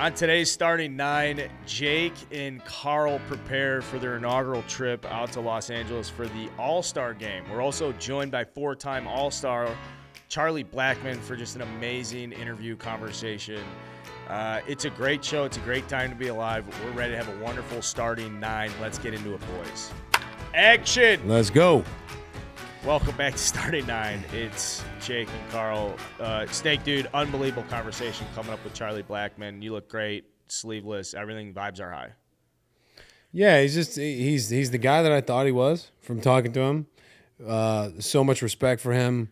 On today's starting nine, Jake and Carl prepare for their inaugural trip out to Los Angeles for the All-Star game. We're also joined by four-time All-Star Charlie Blackmon for just an amazing interview conversation. It's a great show. It's a great time to be alive. We're ready to have a wonderful starting nine. Let's get into it, boys. Action! Let's go. Welcome back to Starting Nine. It's Jake and Carl. Snake Dude, unbelievable conversation coming up with Charlie Blackmon. You look great, sleeveless, everything, vibes are high. Yeah, he's the guy that I thought he was from talking to him. So much respect for him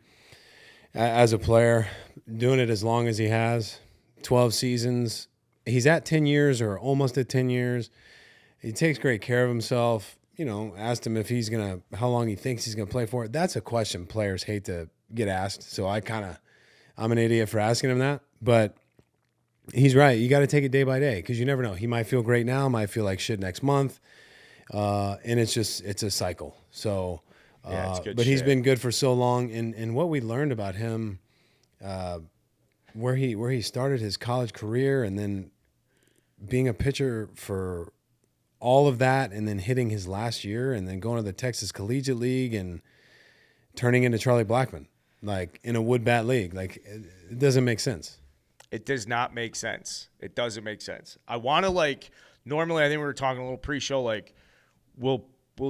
as a player, doing it as long as he has, 12 seasons. He's at 10 years or almost at 10 years. He takes great care of himself. You know, asked him if how long he thinks he's gonna play for. That's a question players hate to get asked. So I'm an idiot for asking him that. But he's right. You got to take it day by day because you never know. He might feel great now, might feel like shit next month, and it's a cycle. So, yeah, it's good but shit. He's been good for so long, and what we learned about him, where he started his college career, and then being a pitcher for all of that, and then hitting his last year, and then going to the Texas Collegiate League and turning into Charlie Blackmon, like in a wood bat league. Like, it doesn't make sense. It does not make sense. It doesn't make sense. I want to normally I think we were talking a little pre-show, we'll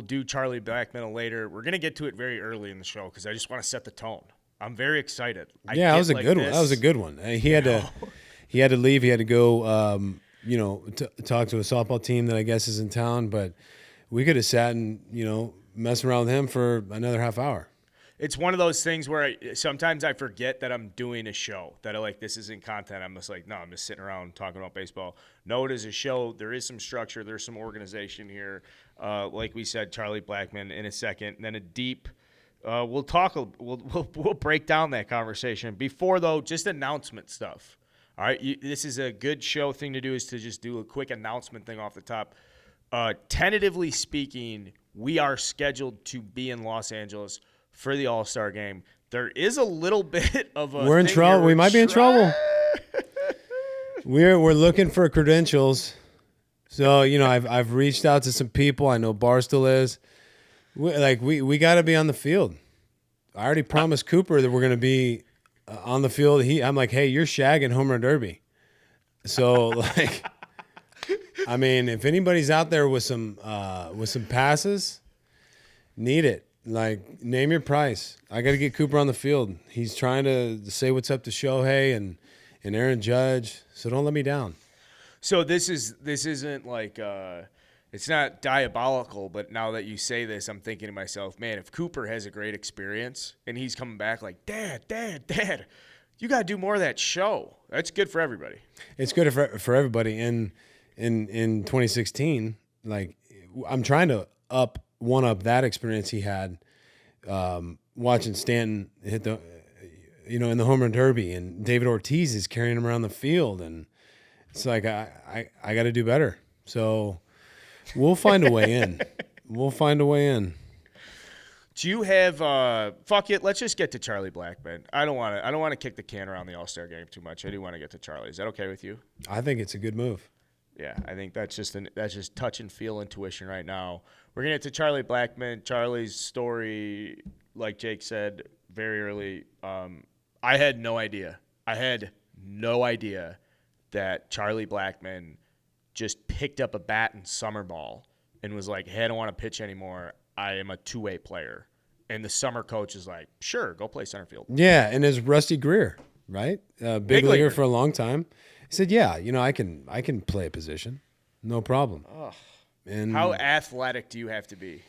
do Charlie Blackmon later. We're going to get to it very early in the show because I just want to set the tone. I'm very excited. Yeah, that was a good one. That was a good one. He had to leave. He had to go, talk to a softball team that I guess is in town, but we could have sat and, mess around with him for another half hour. It's one of those things where sometimes I forget that I'm doing a show, that this isn't content. I'm just no, I'm just sitting around talking about baseball. No, it is a show. There is some structure. There's some organization here. Like we said, Charlie Blackmon in a second, and then a deep we'll break down that conversation. Before, though, just announcement stuff. All right, this is a good show thing to do, is to just do a quick announcement thing off the top. Tentatively speaking, we are scheduled to be in Los Angeles for the All-Star game. There is a little bit of a We're in trouble. We might be in trouble. We're looking for credentials. So, I've reached out to some people. I know Barstool is. We got to be on the field. I already promised Cooper that we're going to be on the field. I'm like, hey, you're shagging home run derby. So, if anybody's out there with some passes, need it. Name your price. I got to get Cooper on the field. He's trying to say what's up to Shohei and Aaron Judge, so don't let me down. So this isn't it's not diabolical, but now that you say this, I'm thinking to myself, man, if Cooper has a great experience and he's coming back like, Dad, you got to do more of that show. That's good for everybody. It's good for everybody. And in 2016, I'm trying to one up that experience he had, watching Stanton hit the, in the home run derby, and David Ortiz is carrying him around the field, and it's I got to do better. So we'll find a way in. Do you have fuck it? Let's just get to Charlie Blackmon. I don't want to kick the can around the All-Star game too much. I do want to get to Charlie. Is that okay with you? I think it's a good move. Yeah, I think that's just touch and feel intuition right now. We're gonna get to Charlie Blackmon. Charlie's story, like Jake said very early, I had no idea. That Charlie Blackmon just picked up a bat in summer ball and was like, hey, I don't want to pitch anymore. I am a two-way player. And the summer coach is like, sure, go play center field. Yeah, and his Rusty Greer, right? Big leaguer for a long time. He said, yeah, I can play a position. No problem. Ugh. And how athletic do you have to be?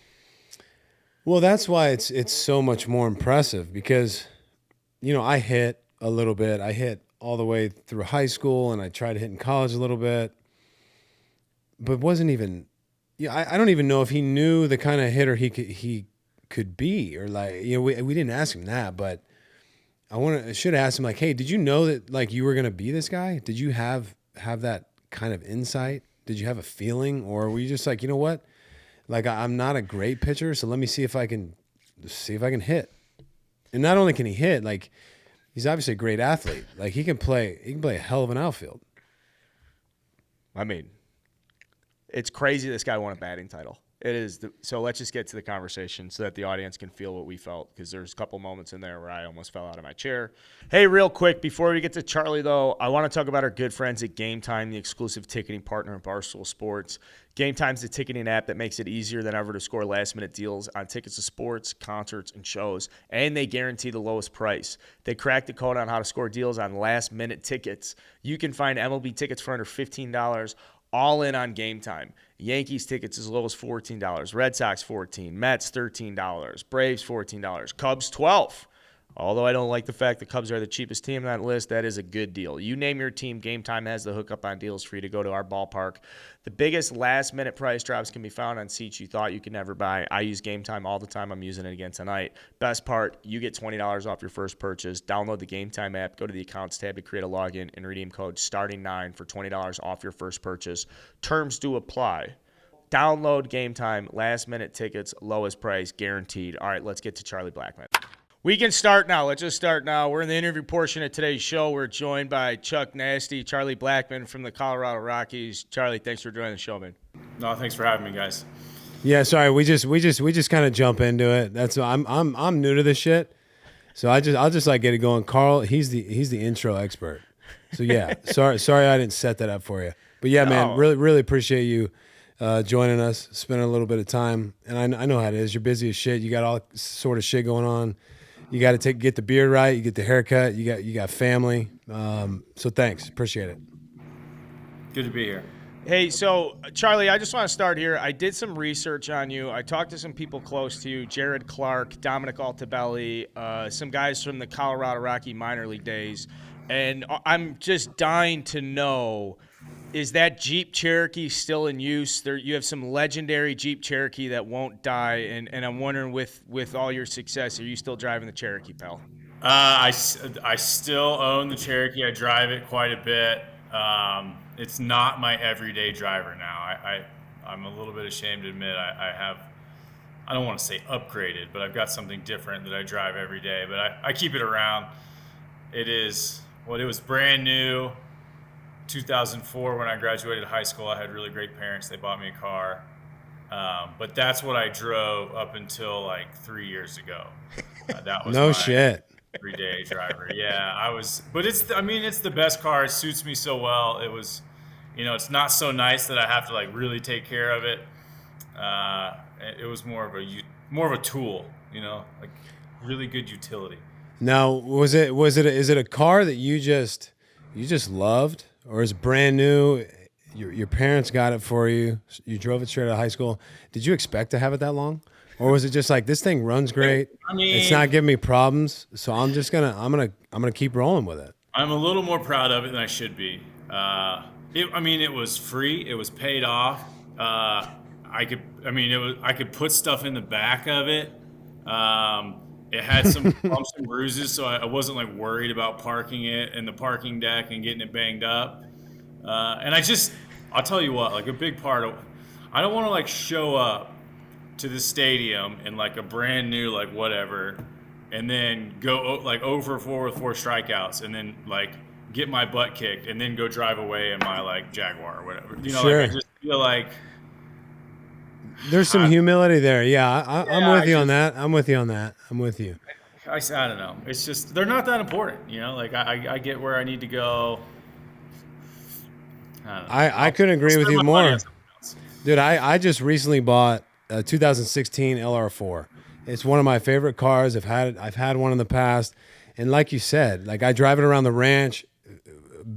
Well, that's why it's so much more impressive because, I hit a little bit. I hit all the way through high school, and I tried to hit in college a little bit, but wasn't even. Yeah, I don't even know if he knew the kind of hitter he could be, or we didn't ask him that, but I should have asked him hey, did you know that you were gonna be this guy? Did you have that kind of insight? Did you have a feeling, or were you just you know what? I'm not a great pitcher, so let me see if I can hit. And not only can he hit, he's obviously a great athlete. He can play a hell of an outfield. I mean, it's crazy this guy won a batting title. It is. So let's just get to the conversation so that the audience can feel what we felt, because there's a couple moments in there where I almost fell out of my chair. Hey, real quick, before we get to Charlie, though, I want to talk about our good friends at Game Time, the exclusive ticketing partner of Barstool Sports. Game Time's the ticketing app that makes it easier than ever to score last-minute deals on tickets to sports, concerts, and shows, and they guarantee the lowest price. They cracked the code on how to score deals on last-minute tickets. You can find MLB tickets for under $15 all in on Game Time. Yankees tickets as low as $14, Red Sox $14, Mets $13, Braves $14, Cubs $12. Although I don't like the fact the Cubs are the cheapest team on that list, that is a good deal. You name your team, Game Time has the hookup on deals for you to go to our ballpark. The biggest last-minute price drops can be found on seats you thought you could never buy. I use Game Time all the time. I'm using it again tonight. Best part, you get $20 off your first purchase. Download the Game Time app, go to the Accounts tab to create a login, and redeem code STARTING9 for $20 off your first purchase. Terms do apply. Download Game Time, last-minute tickets, lowest price, guaranteed. All right, let's get to Charlie Blackmon. We can start now. Let's just start now. We're in the interview portion of today's show. We're joined by Chuck Nasty, Charlie Blackmon from the Colorado Rockies. Charlie, thanks for joining the show, man. No, thanks for having me, guys. Yeah, sorry. We just kind of jump into it. That's I'm new to this shit, so I'll just like get it going. Carl, he's the intro expert. So yeah, sorry I didn't set that up for you. But yeah, man, really appreciate you joining us, spending a little bit of time. And I know how it is. You're busy as shit. You got all sort of shit going on. You got to get the beard right. You get the haircut. You got family. So thanks, appreciate it. Good to be here. Hey, so Charlie, I just want to start here. I did some research on you. I talked to some people close to you, Jared Clark, Dominic Altabelli, some guys from the Colorado Rocky minor league days, and I'm just dying to know, is that Jeep Cherokee still in use? You have some legendary Jeep Cherokee that won't die, and I'm wondering, with all your success, are you still driving the Cherokee, pal? I still own the Cherokee. I drive it quite a bit. It's not my everyday driver now. I'm a little bit ashamed to admit I don't want to say upgraded, but I've got something different that I drive every day. But I keep it around. It was brand new. 2004 when I graduated high school. I had really great parents. They bought me a car. But that's what I drove up until like 3 years ago. That was no shit. Everyday driver. Yeah, but it's the best car. It suits me so well. It was, it's not so nice that I have to like really take care of it. It was more of a tool, like really good utility. Now, is it a car that you just loved? Or is it brand new? Your parents got it for you. You drove it straight out of high school. Did you expect to have it that long, or was it just like, this thing runs great? It's not giving me problems, so I'm gonna keep rolling with it. I'm a little more proud of it than I should be. It was free. It was paid off. I could put stuff in the back of it. It had some bumps and bruises, so I wasn't like worried about parking it in the parking deck and getting it banged up. And I'll tell you what, like a big part of, I don't want to like show up to the stadium in like a brand new like whatever, and then go like 0 for 4 with 4 strikeouts, and then like get my butt kicked, and then go drive away in my like Jaguar or whatever. Sure. Like I just feel like there's some humility there. Yeah, I'm with you on that. I'm with you on that. I'm with you. I don't know. It's just, they're not that important, Like I get where I need to go. I couldn't agree with you more. Dude, I just recently bought a 2016 LR4. It's one of my favorite cars. I've had one in the past. And like you said, like I drive it around the ranch,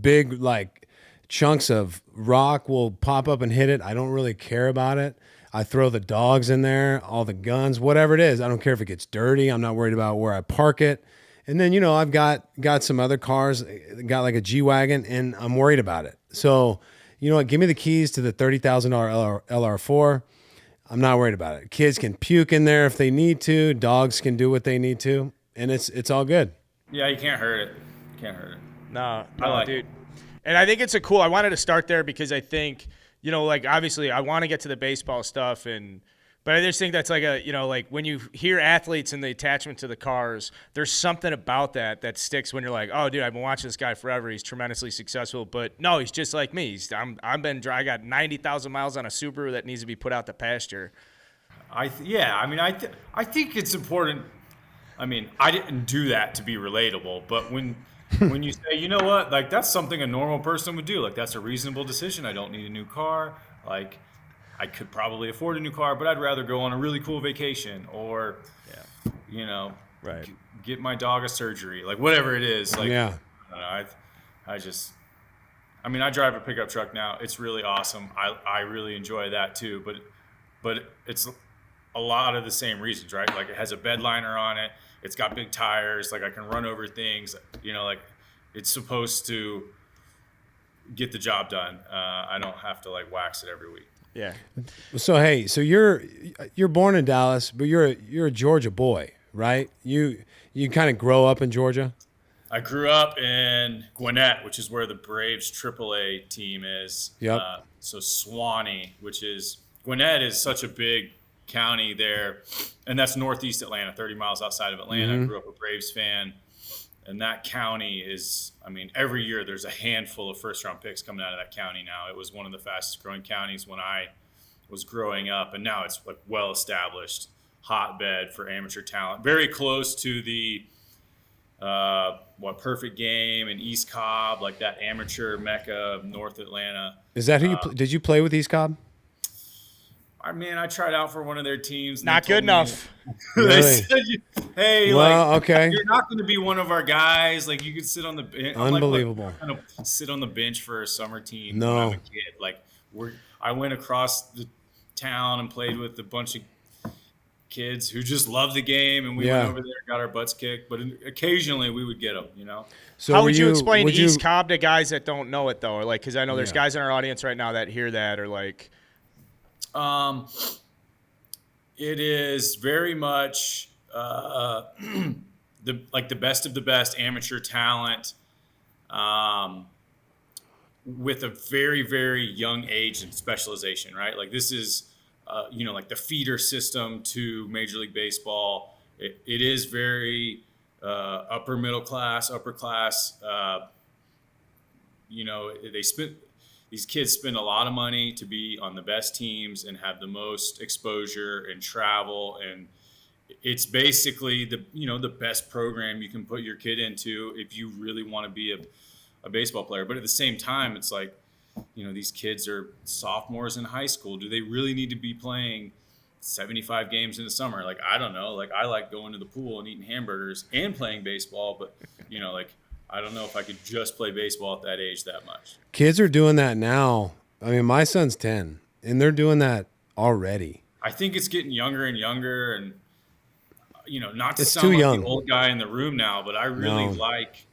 big like chunks of rock will pop up and hit it. I don't really care about it. I throw the dogs in there, all the guns, whatever it is. I don't care if it gets dirty. I'm not worried about where I park it. And then, I've got some other cars, got like a G-Wagon, and I'm worried about it. So, you know what? Give me the keys to the $30,000 LR4. I'm not worried about it. Kids can puke in there if they need to. Dogs can do what they need to. And it's all good. Yeah, you can't hurt it. No, dude. And I think it's I wanted to start there because I think, like obviously I want to get to the baseball stuff, But I just think that's like like when you hear athletes and the attachment to the cars, there's something about that sticks when you're like, oh, dude, I've been watching this guy forever. He's tremendously successful. But no, he's just like me. I got 90,000 miles on a Subaru that needs to be put out to pasture. I think it's important. I mean, I didn't do that to be relatable, but when you say, you know what, like that's something a normal person would do. Like that's a reasonable decision. I don't need a new car. Like I could probably afford a new car, but I'd rather go on a really cool vacation or, Right. Get my dog a surgery, like whatever it is. Like, Yeah. I drive a pickup truck now. It's really awesome. I really enjoy that too, but it's a lot of the same reasons, right? Like it has a bed liner on it. It's got big tires. Like I can run over things, like it's supposed to get the job done. I don't have to like wax it every week. Yeah. So hey, so you're born in Dallas, but you're a Georgia boy, right? You kind of grow up in Georgia. I grew up in Gwinnett, which is where the Braves AAA team is. Yep. So Swanee, Gwinnett is such a big county there, and that's northeast Atlanta, 30 miles outside of Atlanta. I grew up a Braves fan, and that county is, every year there's a handful of first-round picks coming out of that county now. It was one of the fastest-growing counties when I was growing up, and now it's like well-established hotbed for amateur talent. Very close to the Perfect Game and East Cobb, like that amateur mecca of North Atlanta. Is that who you did you play with East Cobb? I tried out for one of their teams. Not good enough. They Really? said, "Hey, okay. you're not going to be one of our guys. Like, you could sit on the bench." Unbelievable. I'm like, kind of sit on the bench for a summer team. No. When I'm a kid. Like, I went across the town and played with a bunch of kids who just loved the game, and we went over there and got our butts kicked. But occasionally we would get them, So how would you explain East Cobb to guys that don't know it though, or like, because I know there's Yeah. guys in our audience right now that hear that, or like. It is very much the best of the best amateur talent, with a very, very young age and specialization, right? Like this is, like the feeder system to Major League Baseball. It is very upper class. These kids spend a lot of money to be on the best teams and have the most exposure and travel, and it's basically the best program you can put your kid into if you really want to be a baseball player. But at the same time, it's like, these kids are sophomores in high school. Do they really need to be playing 75 games in the summer? Like, I don't know. Like, I like going to the pool and eating hamburgers and playing baseball, but I don't know if I could just play baseball at that age that much. Kids are doing that now. My son's 10, and they're doing that already. I think it's getting younger and younger, and not to It's sound too like young. the old guy in the room now, but I really No. like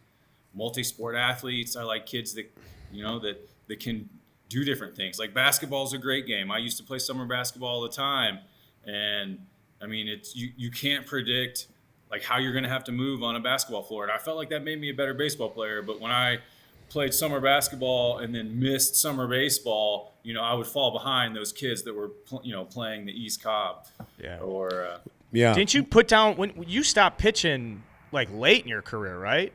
multi-sport athletes. I like kids that that can do different things. Like basketball is a great game. I used to play summer basketball all the time, and it's you can't predict like how you're going to have to move on a basketball floor. And I felt like that made me a better baseball player. But when I played summer basketball and then missed summer baseball, I would fall behind those kids that were, playing the East Cobb. Yeah. Or Yeah. Didn't you put down when you stopped pitching like late in your career, right?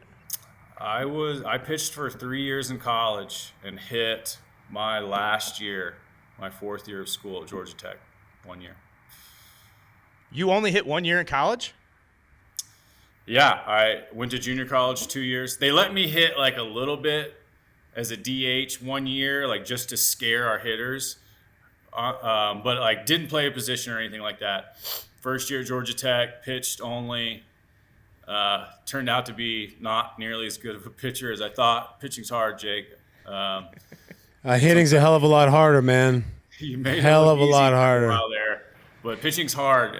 I pitched for 3 years in college and hit my last year, my fourth year of school at Georgia Tech, 1 year. You only hit 1 year in college? Yeah, I went to junior college 2 years. They let me hit like a little bit as a DH 1 year, like just to scare our hitters, but like didn't play a position or anything like that. First year at Georgia Tech, pitched only. Turned out to be not nearly as good of a pitcher as I thought. Pitching's hard, Jake. Hitting's a hell of a lot harder, man. You made Hell it of a look lot easy harder. for a while there, but pitching's hard.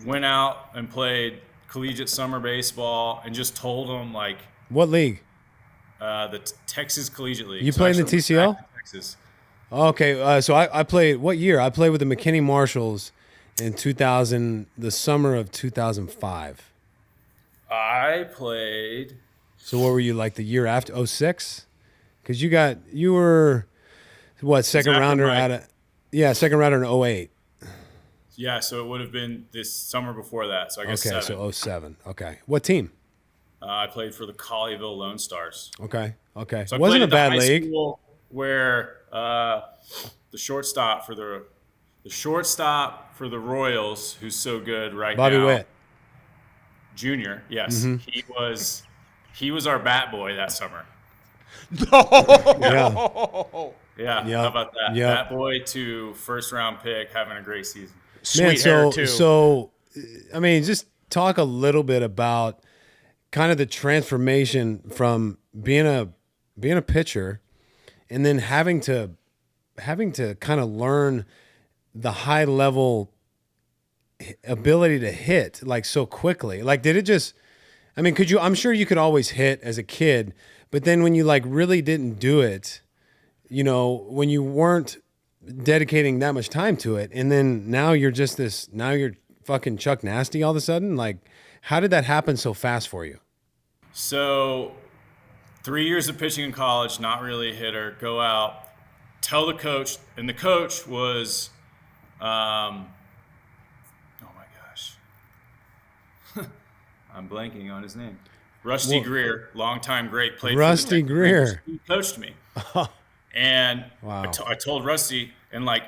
Went out and played collegiate summer baseball and just told them like What league? the Texas Collegiate League. You played in the I actually went TCL? back to Texas. Okay, so I played, what year? I played with the McKinney Marshalls in the summer of 2005. I played. So what were you, like the year after, 06? Because you were, what, second after rounder my- out of, Yeah, second rounder in 08. Yeah, so it would have been this summer before that. So I guess Okay, 7. so 07. Okay. What team? I played for the Colleyville Lone Stars. Okay. So I Wasn't played a at the bad high league. school where the shortstop for the Royals, who's so good right Bobby now, Witt. Junior. Yes, he was our bat boy that summer. No. Yeah. Yeah, how about that? Yep. Bat boy to first round pick, having a great season. Sweet hair too. So, I mean, just talk a little bit about kind of the transformation from being a pitcher and then having to kind of learn the high level ability to hit like so quickly. Like, did it just, I mean, I'm sure you could always hit as a kid, but then when you like really didn't do it, you know, when you weren't dedicating that much time to it, and then now you're fucking Chuck Nasty all of a sudden. Like, how did that happen so fast for you? So 3 years of pitching in college, not really a hitter, go out, tell the coach, and the coach was, oh my gosh, I'm blanking on his name. Rusty Greer, longtime great, played Rusty for the Greer. He coached me. And Wow. I told Rusty, and like,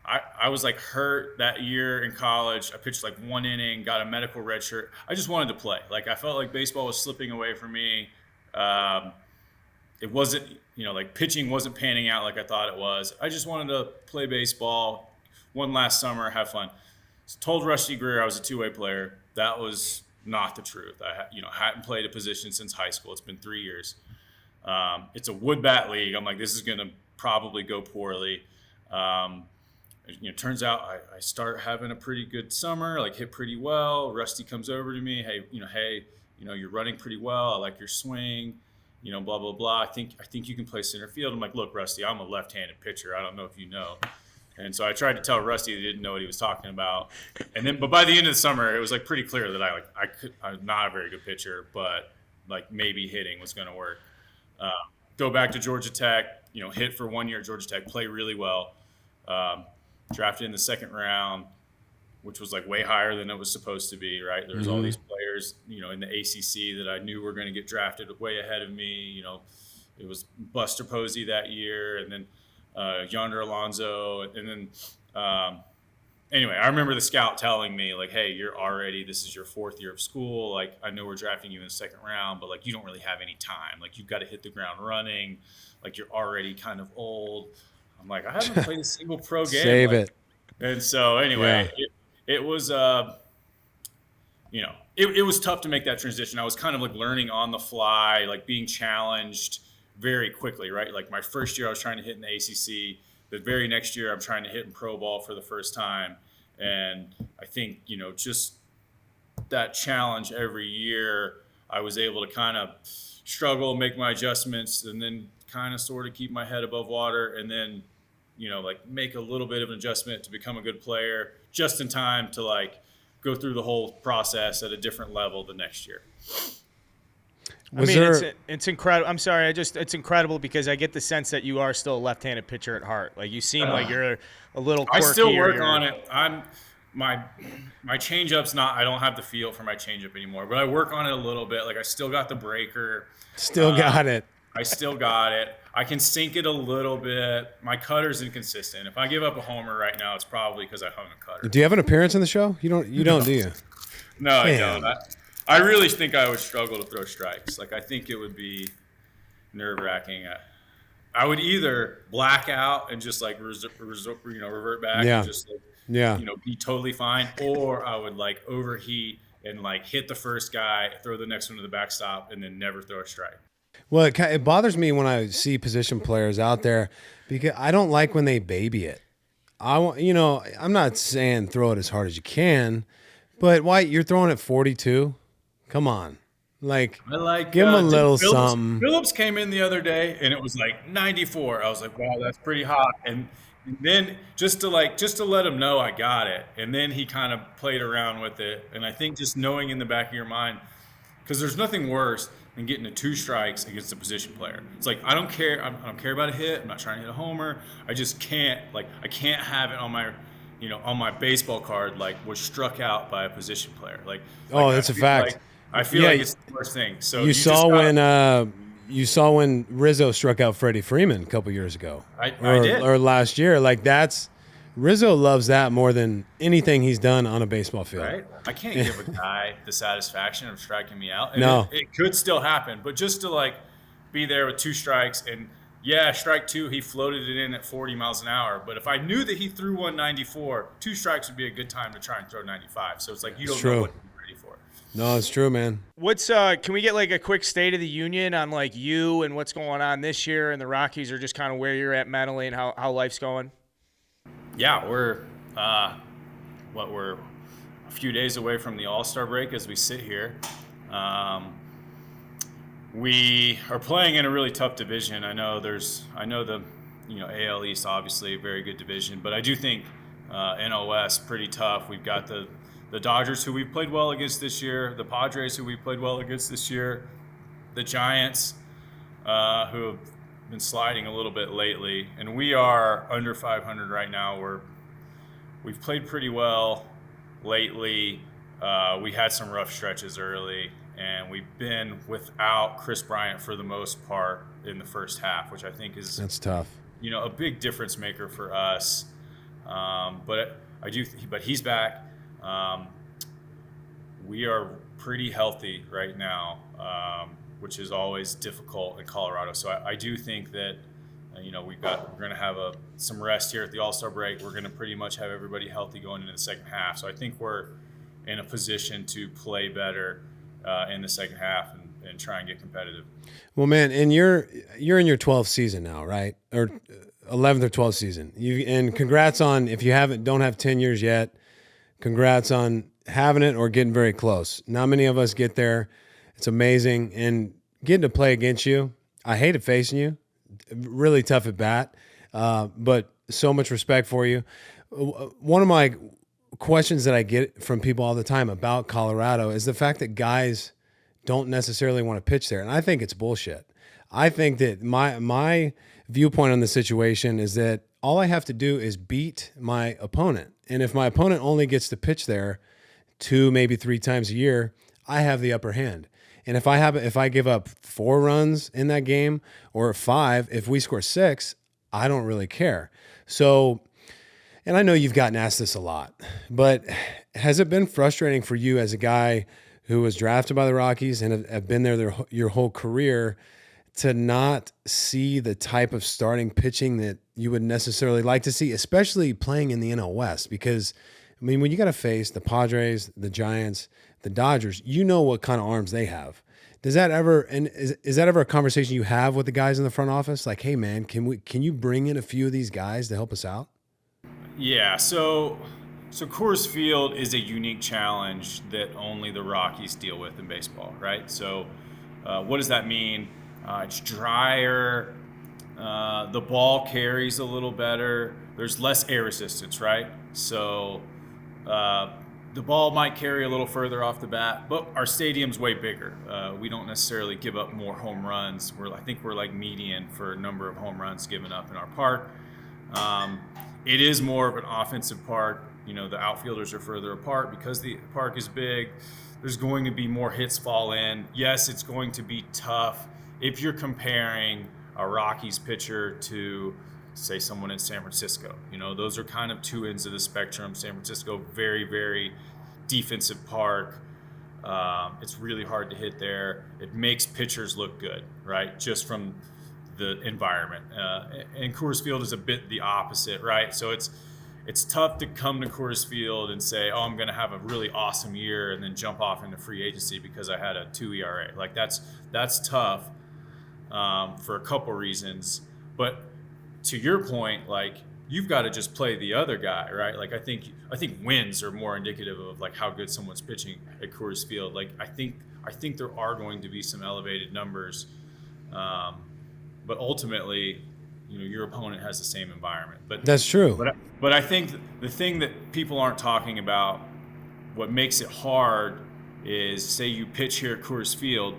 I was like hurt that year in college. I pitched like 1 inning, got a medical red shirt. I just wanted to play. Like, I felt like baseball was slipping away from me. It wasn't, like pitching wasn't panning out like I thought it was. I just wanted to play baseball one last summer, have fun. So told Rusty Greer I was a two-way player. That was not the truth. I hadn't played a position since high school. It's been 3 years. It's a wood bat league. I'm like, this is going to probably go poorly. Turns out I start having a pretty good summer, like hit pretty well. Rusty comes over to me. Hey, you're running pretty well. I like your swing, blah, blah, blah. I think you can play center field. I'm like, look, Rusty, I'm a left-handed pitcher. I don't know if you know. And so I tried to tell Rusty that he didn't know what he was talking about. But by the end of the summer, it was like pretty clear that I'm not a very good pitcher, but like maybe hitting was going to work. Go back to Georgia Tech, hit for 1 year at Georgia Tech, play really well. Drafted in the second round, which was like way higher than it was supposed to be, right? There was all these players, in the ACC that I knew were going to get drafted way ahead of me. It was Buster Posey that year, and then Yonder Alonso, and then anyway, I remember the scout telling me like, hey, this is your 4th year of school. Like, I know we're drafting you in the second round, but like, you don't really have any time. Like, you've got to hit the ground running. Like, you're already kind of old. I'm like, I haven't played a single pro game. Save it. And so anyway, it was, it was tough to make that transition. I was kind of like learning on the fly, like being challenged very quickly, right? Like my first year I was trying to hit in the ACC. The very next year I'm trying to hit in pro ball for the first time. And I think, just that challenge every year, I was able to kind of struggle, make my adjustments, and then kind of sort of keep my head above water, and then, like make a little bit of an adjustment to become a good player just in time to like go through the whole process at a different level the next year. It's incredible. I'm sorry. It's incredible because I get the sense that you are still a left-handed pitcher at heart. Like, you seem like you're a little quirky. I still work on it. My changeup's I don't have the feel for my changeup anymore, but I work on it a little bit. Like, I still got the breaker. Still got it. I still got it. I can sink it a little bit. My cutter's inconsistent. If I give up a homer right now, it's probably because I hung a cutter. Do you have an appearance on the show? You don't, do you? No, I don't. I really think I would struggle to throw strikes. Like, I think it would be nerve-wracking. I would either black out and just like revert back and just like, be totally fine, or I would like overheat and like hit the first guy, throw the next one to the backstop, and then never throw a strike. Well, it bothers me when I see position players out there because I don't like when they baby it. I'm not saying throw it as hard as you can, but why you're throwing at 42? Come on. Like, give him a little something. Phillips came in the other day and it was like 94. I was like, wow, that's pretty hot. And then just to let him know I got it. And then he kind of played around with it. And I think just knowing in the back of your mind, because there's nothing worse and getting to 2 strikes against a position player. It's like, I don't care. I don't care about a hit. I'm not trying to hit a homer. I just can't, I can't have it on my baseball card, was struck out by a position player. That's a fact. I feel like it's the worst thing. So you saw when Rizzo struck out Freddie Freeman a couple years ago, I did. Or last year. Rizzo loves that more than anything he's done on a baseball field. Right? I can't give a guy the satisfaction of striking me out. And No. It could still happen, but just to be there with 2 strikes and strike 2, he floated it in at 40 miles an hour. But if I knew that he threw 194, 2 strikes would be a good time to try and throw 95. So it's you don't know what to be ready for. No, it's true, man. What's can we get a quick state of the union on you and what's going on this year and the Rockies, or just kind of where you're at mentally and how life's going? Yeah, we're we're a few days away from the All-Star break as we sit here. We are playing in a really tough division. I know the AL East, obviously a very good division, but I do think NOS pretty tough. We've got the Dodgers, who we've played well against this year, the Padres, who we've played well against this year, the Giants, who have been sliding a little bit lately, and we are under 500 right now. We've played pretty well lately. We had some rough stretches early, and we've been without Chris Bryant for the most part in the first half, which I think that's tough. A big difference maker for us. But he's back. We are pretty healthy right now, which is always difficult in Colorado. So I do think that we're going to have some rest here at the All-Star break. We're going to pretty much have everybody healthy going into the second half. So I think we're in a position to play better in the second half and try and get competitive. Well, man, and you're in your 12th season now, right? Or 11th or 12th season. And congrats on, if you don't have 10 years yet, congrats on having it or getting very close. Not many of us get there. It's amazing. And getting to play against you, I hated facing you. Really tough at bat, but so much respect for you. One of my questions that I get from people all the time about Colorado is the fact that guys don't necessarily want to pitch there. And I think it's bullshit. I think that my viewpoint on the situation is that all I have to do is beat my opponent. And if my opponent only gets to pitch there 2, maybe 3 times a year, I have the upper hand. And if I give up 4 runs in that game or 5, if we score 6, I don't really care. So, and I know you've gotten asked this a lot, but has it been frustrating for you as a guy who was drafted by the Rockies and have been there your whole career to not see the type of starting pitching that you would necessarily like to see, especially playing in the NL West? Because, I mean, when you got to face the Padres, the Giants, the Dodgers, you know what kind of arms they have. Does that ever, and is that ever a conversation you have with the guys in the front office? Like, hey man, can you bring in a few of these guys to help us out? Yeah, so Coors Field is a unique challenge that only the Rockies deal with in baseball, right? So what does that mean? It's drier, the ball carries a little better, there's less air resistance, right? So the ball might carry a little further off the bat, but our stadium's way bigger. We don't necessarily give up more home runs. I think we're like median for a number of home runs given up in our park. It is more of an offensive park. The outfielders are further apart because the park is big. There's going to be more hits fall in. Yes, it's going to be tough if you're comparing a Rockies pitcher to, say, someone in San Francisco. Those are kind of 2 ends of the spectrum. San Francisco, very, very defensive park. It's really hard to hit there. It makes pitchers look good, right? Just from the environment. And Coors Field is a bit the opposite, right? So it's tough to come to Coors Field and say, oh, I'm going to have a really awesome year and then jump off into free agency because I had a 2 ERA. That's tough for a couple reasons. But to your point, you've got to just play the other guy, right? I think wins are more indicative of how good someone's pitching at Coors Field. I think there are going to be some elevated numbers, but ultimately, your opponent has the same environment. But that's true. But I think the thing that people aren't talking about, what makes it hard, is say you pitch here at Coors Field,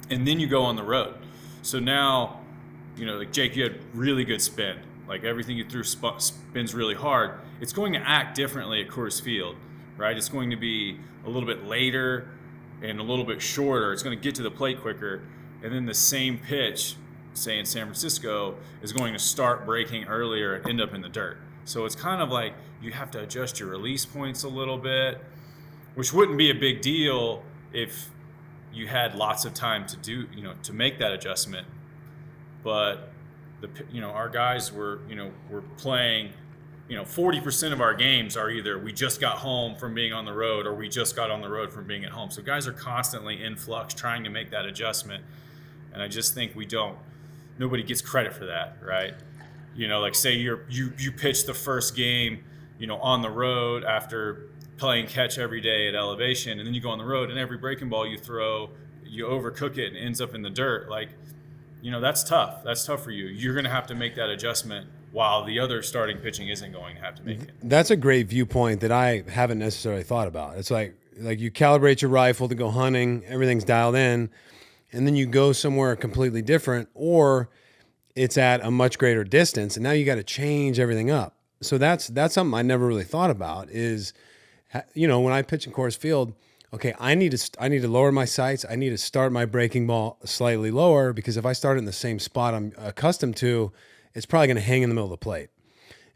and then you go on the road. So now, like Jake, you had really good spin. Like everything you threw spins really hard. It's going to act differently at Coors Field, right? It's going to be a little bit later and a little bit shorter. It's going to get to the plate quicker. And then the same pitch, say in San Francisco, is going to start breaking earlier and end up in the dirt. So it's kind of like you have to adjust your release points a little bit, which wouldn't be a big deal if you had lots of time to do, to make that adjustment. But our guys were playing, 40% of our games are either we just got home from being on the road or we just got on the road from being at home. So guys are constantly in flux trying to make that adjustment. And I just think nobody gets credit for that, right? Like say you pitch the first game, on the road after playing catch every day at elevation, and then you go on the road and every breaking ball you throw, you overcook it and ends up in the dirt. Like, that's tough. That's tough for you. You're going to have to make that adjustment while the other starting pitching isn't going to have to make it. That's a great viewpoint that I haven't necessarily thought about. It's like you calibrate your rifle to go hunting, everything's dialed in, and then you go somewhere completely different, or it's at a much greater distance, and now you got to change everything up. So that's something I never really thought about is, when I pitch in Coors Field, okay, I need to lower my sights. I need to start my breaking ball slightly lower, because if I start in the same spot I'm accustomed to, it's probably going to hang in the middle of the plate.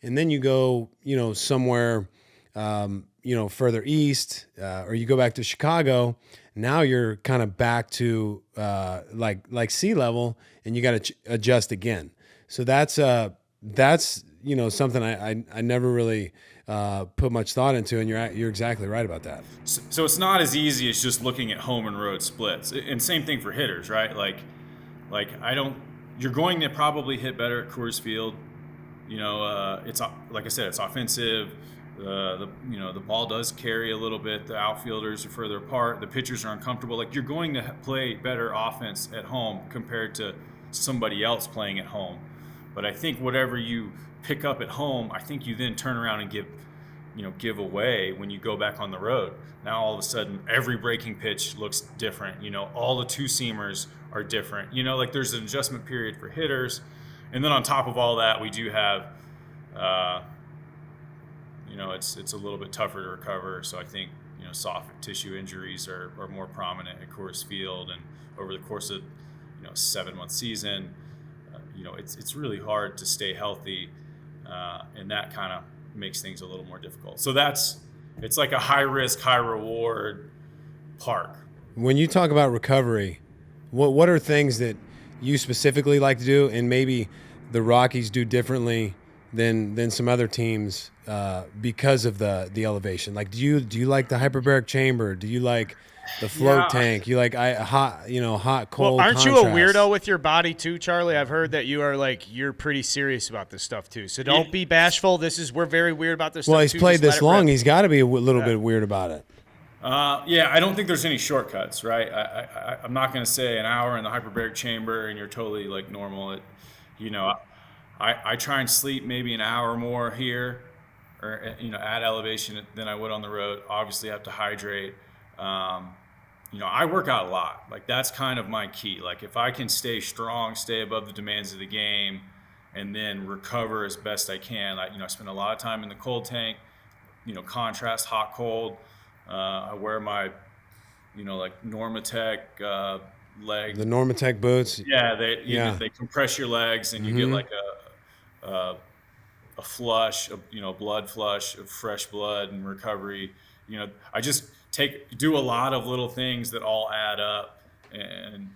And then you go, somewhere, further east, or you go back to Chicago. Now you're kind of back to like sea level, and you got to adjust again. So that's something I never really put much thought into, and you're exactly right about that. So it's not as easy as just looking at home and road splits. And same thing for hitters, right? You're going to probably hit better at Coors Field. It's like I said, it's offensive. The ball does carry a little bit. The outfielders are further apart. The pitchers are uncomfortable. Like, you're going to play better offense at home compared to somebody else playing at home. But I think whatever you pick up at home, I think you then turn around and give away when you go back on the road. Now all of a sudden every breaking pitch looks different. All the two-seamers are different. There's an adjustment period for hitters. And then on top of all that, we do have it's a little bit tougher to recover. So I think, soft tissue injuries are more prominent at Coors Field, and over the course of, 7-month season, it's really hard to stay healthy. And that kind of makes things a little more difficult. So it's like a high risk, high reward park. When you talk about recovery, what are things that you specifically like to do, and maybe the Rockies do differently than some other teams because of the elevation? Like, do you like the hyperbaric chamber? Do you like the float tank? You like hot, cold? Well, aren't contrast? you a weirdo with your body too, Charlie? I've heard that you're pretty serious about this stuff too. So don't be bashful. We're very weird about this. Well, stuff he's too. played Just this let it long. rip. He's got to be a little bit weird about it. I don't think there's any shortcuts, right? I'm not going to say an hour in the hyperbaric chamber and you're totally like normal. I try and sleep maybe an hour more here, or at elevation than I would on the road. Obviously, I have to hydrate. I work out a lot. Like, that's kind of my key. Like, if I can stay strong, stay above the demands of the game, and then recover as best I can. I spend a lot of time in the cold tank. Contrast hot cold. I wear my, like Normatec leg. The Normatec boots. Yeah, they compress your legs, and you get like a flush, blood flush of fresh blood and recovery. I just do a lot of little things that all add up, and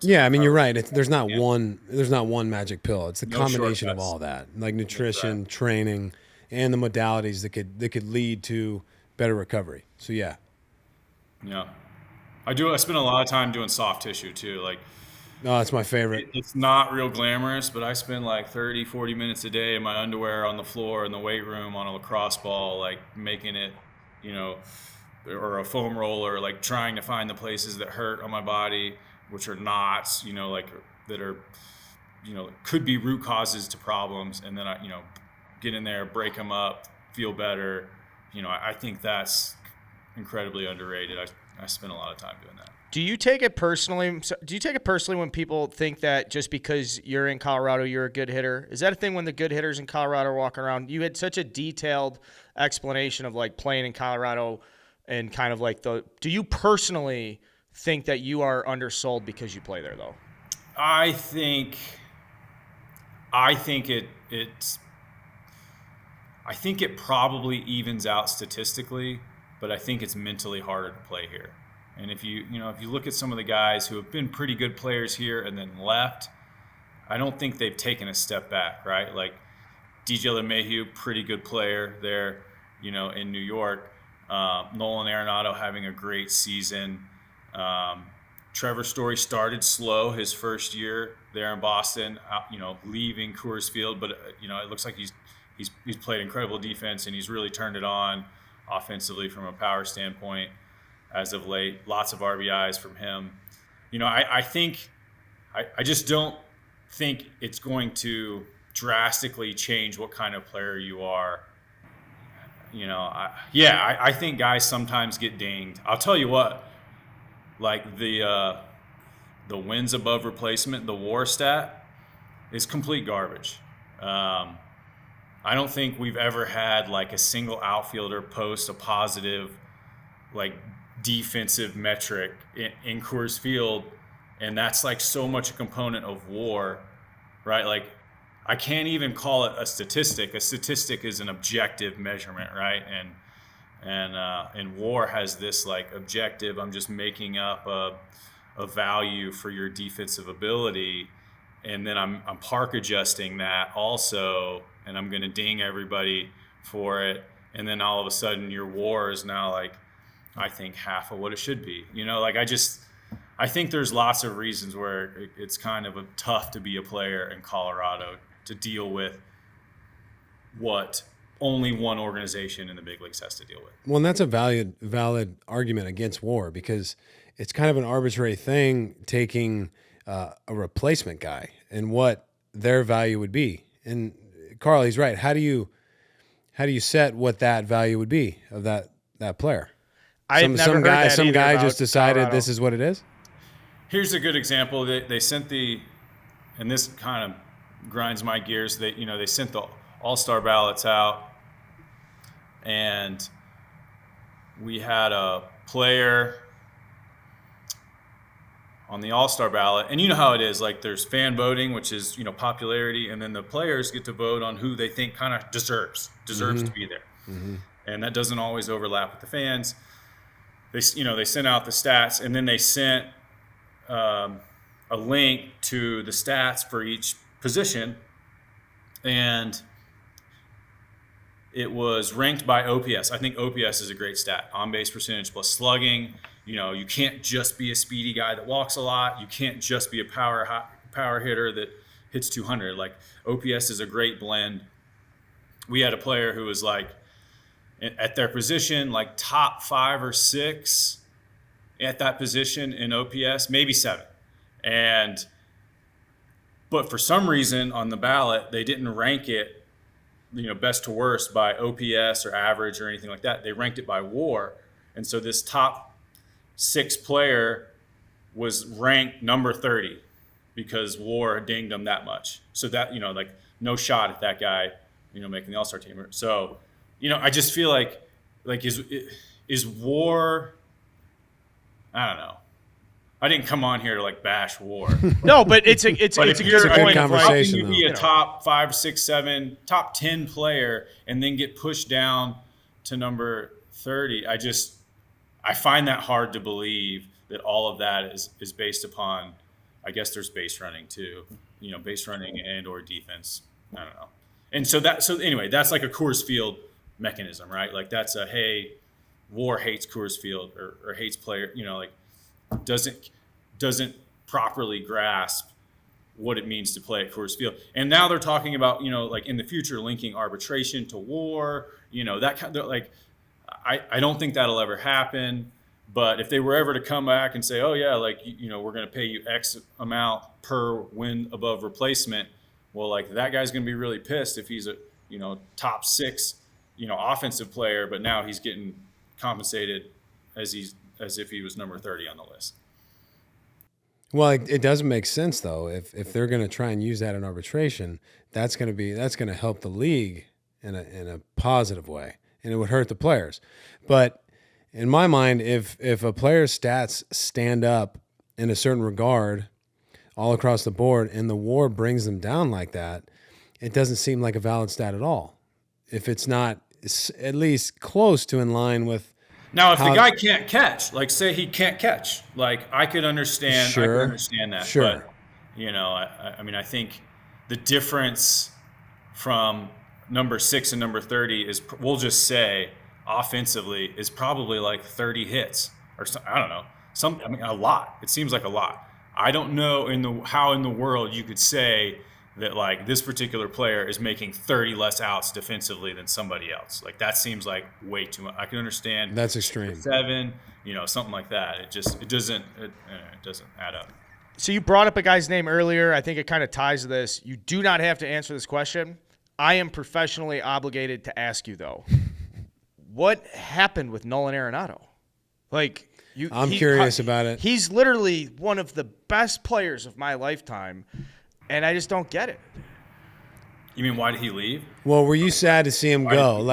yeah, I mean, you're right. There's not one magic pill. It's the combination of all that, like nutrition, training, and the modalities that could lead to better recovery. So yeah. I spend a lot of time doing soft tissue too. Like, no, that's my favorite. It's not real glamorous, but I spend like 30, 40 minutes a day in my underwear on the floor in the weight room on a lacrosse ball, like making it, or a foam roller, like trying to find the places that hurt on my body, which are knots, like that are, could be root causes to problems. And then I, get in there, break them up, feel better. I think that's incredibly underrated. I spend a lot of time doing that. Do you take it personally? Do you take it personally when people think that just because you're in Colorado, you're a good hitter? Is that a thing when the good hitters in Colorado are walking around? You had such a detailed explanation of like playing in Colorado and kind of like do you personally think that you are undersold because you play there though? I think it probably evens out statistically, but I think it's mentally harder to play here. And if you look at some of the guys who have been pretty good players here and then left, I don't think they've taken a step back, right? Like DJ LeMahieu, pretty good player there, in New York. Nolan Arenado having a great season. Trevor Story started slow his first year there in Boston, leaving Coors Field, but it looks like he's played incredible defense and he's really turned it on offensively from a power standpoint as of late. Lots of RBIs from him. I just don't think it's going to drastically change what kind of player you are. I think guys sometimes get dinged. I'll tell you what, like the wins above replacement, the WAR stat is complete garbage. I don't think we've ever had like a single outfielder post a positive like defensive metric in Coors Field, and that's like so much a component of WAR, right? Like I can't even call it a statistic. A statistic is an objective measurement, right? And WAR has this like objective. I'm just making up a value for your defensive ability, and then I'm park adjusting that also, and I'm going to ding everybody for it, and then all of a sudden your WAR is now like I think half of what it should be. I think there's lots of reasons where it's kind of tough to be a player in Colorado to deal with what only one organization in the big leagues has to deal with. Well, and that's a valid argument against WAR because it's kind of an arbitrary thing taking a replacement guy and what their value would be. And Carl, he's right. How do you set what that value would be of that player? I've never heard that some either guy about just decided Colorado. This is what it is. Here's a good example. They sent and this kind of grinds my gears. They sent the All-Star ballots out, and we had a player on the All-Star ballot, and you know how it is. Like there's fan voting, which is popularity, and then the players get to vote on who they think kind of deserves Mm-hmm. to be there, and that doesn't always overlap with the fans. They sent out the stats, and then they sent a link to the stats for each position, and it was ranked by OPS. I think OPS is a great stat. On-base percentage plus slugging. You can't just be a speedy guy that walks a lot. You can't just be a power hitter that hits 200. Like OPS is a great blend. We had a player who was like at their position, like top 5 or 6 at that position in OPS, maybe 7. But for some reason on the ballot, they didn't rank it, best to worst by OPS or average or anything like that. They ranked it by WAR. And so this top 6 player was ranked number 30 because WAR dinged him that much. So that, like no shot at that guy, making the All-Star team. So, I just feel like is WAR, I don't know. I didn't come on here to like bash WAR. No, but it's a good good point. conversation. How can you be a top 5, 6, 7, top 10 player and then get pushed down to number 30? I find that hard to believe that all of that is based upon, I guess there's base running too, base running and or defense. I don't know. And so anyway, that's like a Coors Field mechanism, right? Like that's hey, WAR hates Coors Field or hates player, like doesn't properly grasp what it means to play at Coors Field. And now they're talking about, like in the future linking arbitration to WAR, that kind of like I don't think that'll ever happen. But if they were ever to come back and say, oh yeah, like we're going to pay you X amount per win above replacement, well, like that guy's going to be really pissed if he's a top 6 offensive player, but now he's getting compensated as if he was number 30 on the list. Well, it doesn't make sense though. If they're going to try and use that in arbitration, that's going to help the league in a positive way, and it would hurt the players. But in my mind, if a player's stats stand up in a certain regard all across the board, and the WAR brings them down like that, it doesn't seem like a valid stat at all. If it's not at least close to in line with. Now, if the guy can't catch, like say he can't catch, like I could understand. Sure. I could understand that. Sure. But I mean, I think the difference from number 6 and number 30 is, we'll just say, offensively is probably like 30 hits or I don't know. I mean, a lot. It seems like a lot. I don't know how in the world you could say that like this particular player is making 30 less outs defensively than somebody else. Like that seems like way too much. I can understand that's extreme. 7, something like that. It doesn't add up. So you brought up a guy's name earlier. I think it kind of ties to this. You do not have to answer this question. I am professionally obligated to ask you though. What happened with Nolan Arenado? Like I'm curious about it. He's literally one of the best players of my lifetime. And I just don't get it. You mean, why did he leave? Well, were you sad to see him go?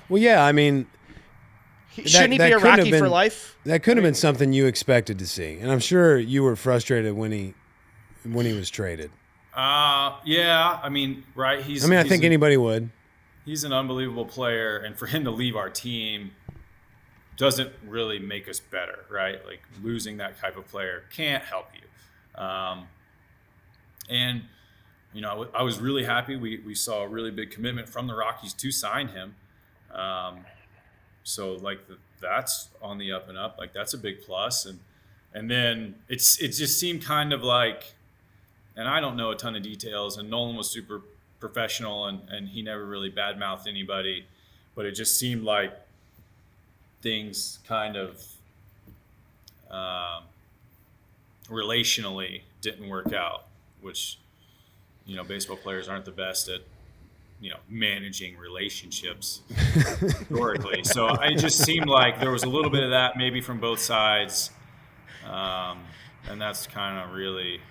Well, yeah, I mean, shouldn't he be a Rocky for life? That could have been something you expected to see, and I'm sure you were frustrated when he was traded. Yeah, I mean, right? I think anybody would. He's an unbelievable player, and for him to leave our team doesn't really make us better, right? Like losing that type of player can't help you. And, I was really happy. We saw a really big commitment from the Rockies to sign him. So, like, that's on the up and up. Like, that's a big plus. And then it just seemed kind of like, and I don't know a ton of details, and Nolan was super professional, and he never really badmouthed anybody. But it just seemed like things kind of relationally didn't work out, which, baseball players aren't the best at, managing relationships historically. So it just seemed like there was a little bit of that maybe from both sides. And that's kind of really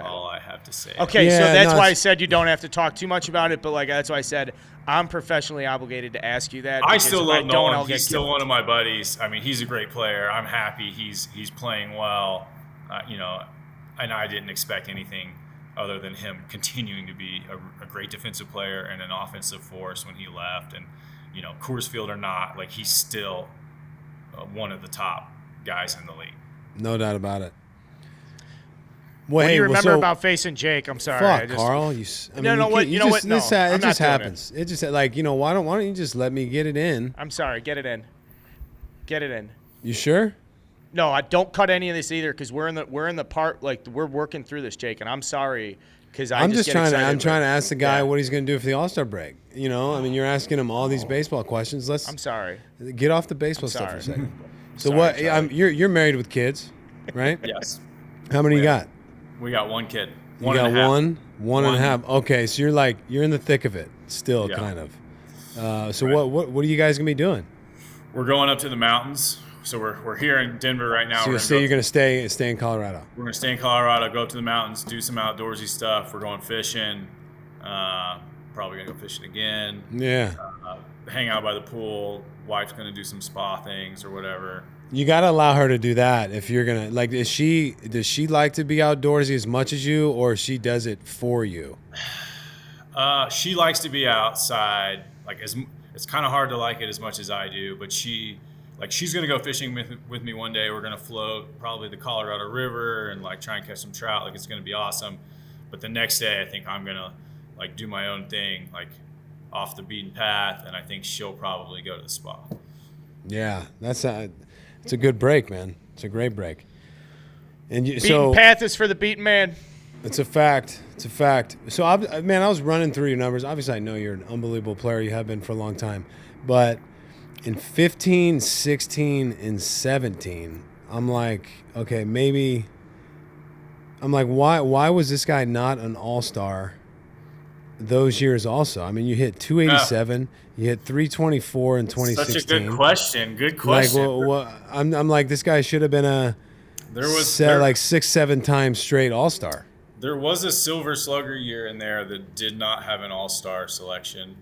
all I have to say. Okay, so that's why I said you don't have to talk too much about it, but that's why I said I'm professionally obligated to ask you that. I still love Nolan. He's still one of my buddies. I mean, he's a great player. I'm happy he's playing well. And I didn't expect anything other than him continuing to be a great defensive player and an offensive force when he left. And, Coors Field or not, like he's still one of the top guys in the league. No doubt about it. Well, what do you remember about facing Jake? I'm sorry. Fuck, Carl. You know what? No, it just happens. It just why don't you just let me get it in? I'm sorry. Get it in. Get it in. You sure? No, I don't cut any of this either because we're in the part we're working through this, Jake, and I'm sorry because I'm trying to ask the guy what he's going to do for the All-Star break. I mean, you're asking him all these baseball questions. I'm sorry. Get off the baseball stuff for a second. So sorry. You're married with kids, right? Yes. How many you got? We got one kid. One and a half. Okay, so you're in the thick of it still, kind of. So right. What are you guys gonna be doing? We're going up to the mountains. So we're here in Denver right now. So you're gonna stay in Colorado. We're gonna stay in Colorado, go up to the mountains, do some outdoorsy stuff. We're going fishing. Probably gonna go fishing again. Yeah. Hang out by the pool. Wife's gonna do some spa things or whatever. You gotta allow her to do that if you're gonna does she like to be outdoorsy as much as you, or she does it for you? She likes to be outside. It's kind of hard to like it as much as I do, but she's gonna go fishing with me one day. We're gonna float probably the Colorado River and try and catch some trout. It's gonna be awesome. But the next day, I think I'm gonna do my own thing, off the beaten path, and I think she'll probably go to the spa. Yeah, it's a good break, man. It's a great break. And beaten path is for the beaten man. It's a fact. So, I was running through your numbers. Obviously, I know you're an unbelievable player. You have been for a long time. But in 15, 16, and 17, I'm like, okay, maybe. I'm like, why was this guy not an all-star those years also? I mean, you hit 287, you hit 324 in 2016. Such a good question. Good question. I'm like, this guy should have been a There was like 6-7 times straight All-Star. There was a Silver Slugger year in there that did not have an All-Star selection.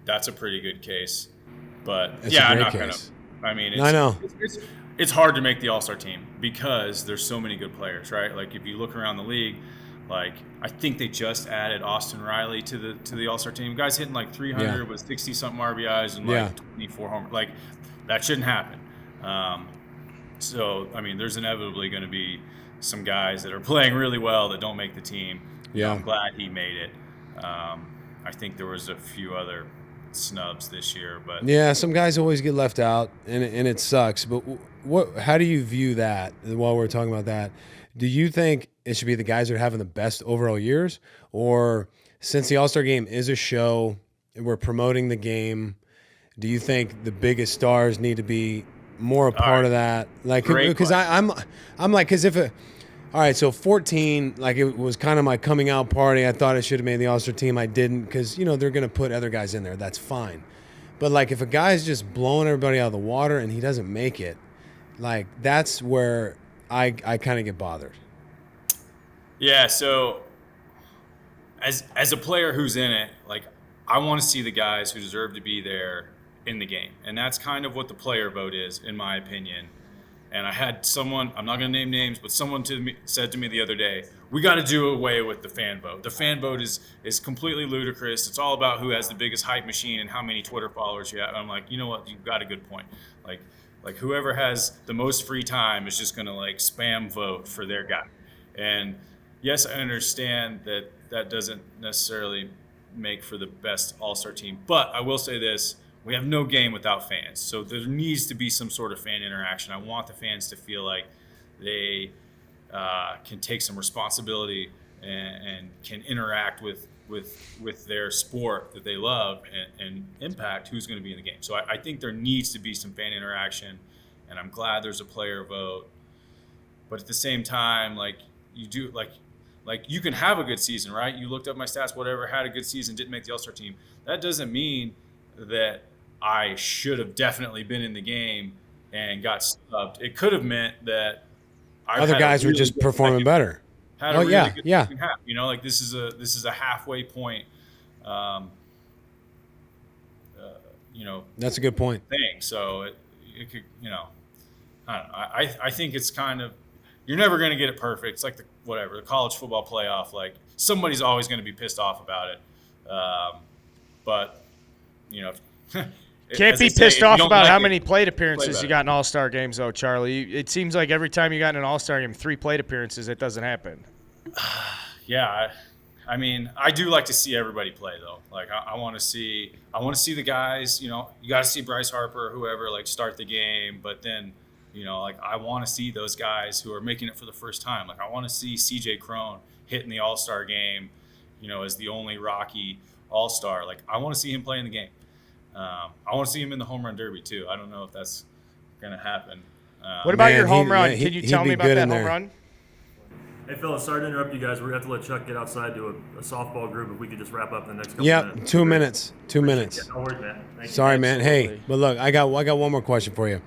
That's a pretty good case. But That's yeah, a I'm great not going to. case. I mean, I know. It's hard to make the All-Star team because there's so many good players, right? Like if you look around the league, like I think they just added Austin Riley to the All-Star team. Guy's hitting like 300 with 60-something RBIs and like 24 homers. Like that shouldn't happen. So I mean, there's inevitably going to be some guys that are playing really well that don't make the team. Yeah, I'm glad he made it. I think there was a few other snubs this year, but yeah, some guys always get left out, and it sucks. But how do you view that? While we're talking about that, do you think it should be the guys that are having the best overall years, or since the All-Star Game is a show, we're promoting the game? Do you think the biggest stars need to be more a part of that? Like, because I'm like, because all right, so 14, like it was kind of my coming out party. I thought I should have made the All-Star team. I didn't because, they're going to put other guys in there. That's fine. But, like, if a guy's just blowing everybody out of the water and he doesn't make it, like, that's where I kind of get bothered. Yeah, so as a player who's in it, like, I want to see the guys who deserve to be there in the game. And that's kind of what the player vote is, in my opinion. And I had someone, I'm not going to name names, but someone said to me the other day, we got to do away with the fan vote. The fan vote is completely ludicrous. It's all about who has the biggest hype machine and how many Twitter followers you have. And I'm like, you know what? You've got a good point. Like whoever has the most free time is just going to like spam vote for their guy. And yes, I understand that doesn't necessarily make for the best All-Star team. But I will say this. We have no game without fans. So there needs to be some sort of fan interaction. I want the fans to feel like they can take some responsibility and can interact with their sport that they love and impact who's going to be in the game. So I think there needs to be some fan interaction, and I'm glad there's a player vote. But at the same time, like you do, like you can have a good season, right? You looked up my stats, whatever, had a good season, didn't make the All-Star team. That doesn't mean that I should have definitely been in the game and got subbed. It could have meant that other guys were just performing better. Had a really good second half. Like this is a halfway point. That's a good point. Thing. So it could, I don't know. I think it's kind of, you're never going to get it perfect. It's like the college football playoff. Like somebody's always going to be pissed off about it. But can't be pissed off about how many plate appearances you got in All-Star games, though, Charlie. It seems like every time you got in an All-Star game, 3 plate appearances, it doesn't happen. Yeah, I mean, I do like to see everybody play, though. Like, I want to see the guys. You got to see Bryce Harper or whoever like start the game, but then, like I want to see those guys who are making it for the first time. Like, I want to see C.J. Cron hitting the All-Star game, as the only Rocky All-Star. Like, I want to see him play in the game. I want to see him in the home run derby too. I don't know if that's going to happen. What about your home run? Can you tell me about that home run? Hey, fellas, sorry to interrupt you guys. We're going to have to let Chuck get outside to a softball group. If we could just wrap up in the next couple minutes. 2 minutes. 2 minutes. Yeah, no worries, man. Thank you. Sorry, man. Hey, but look, I got one more question for you.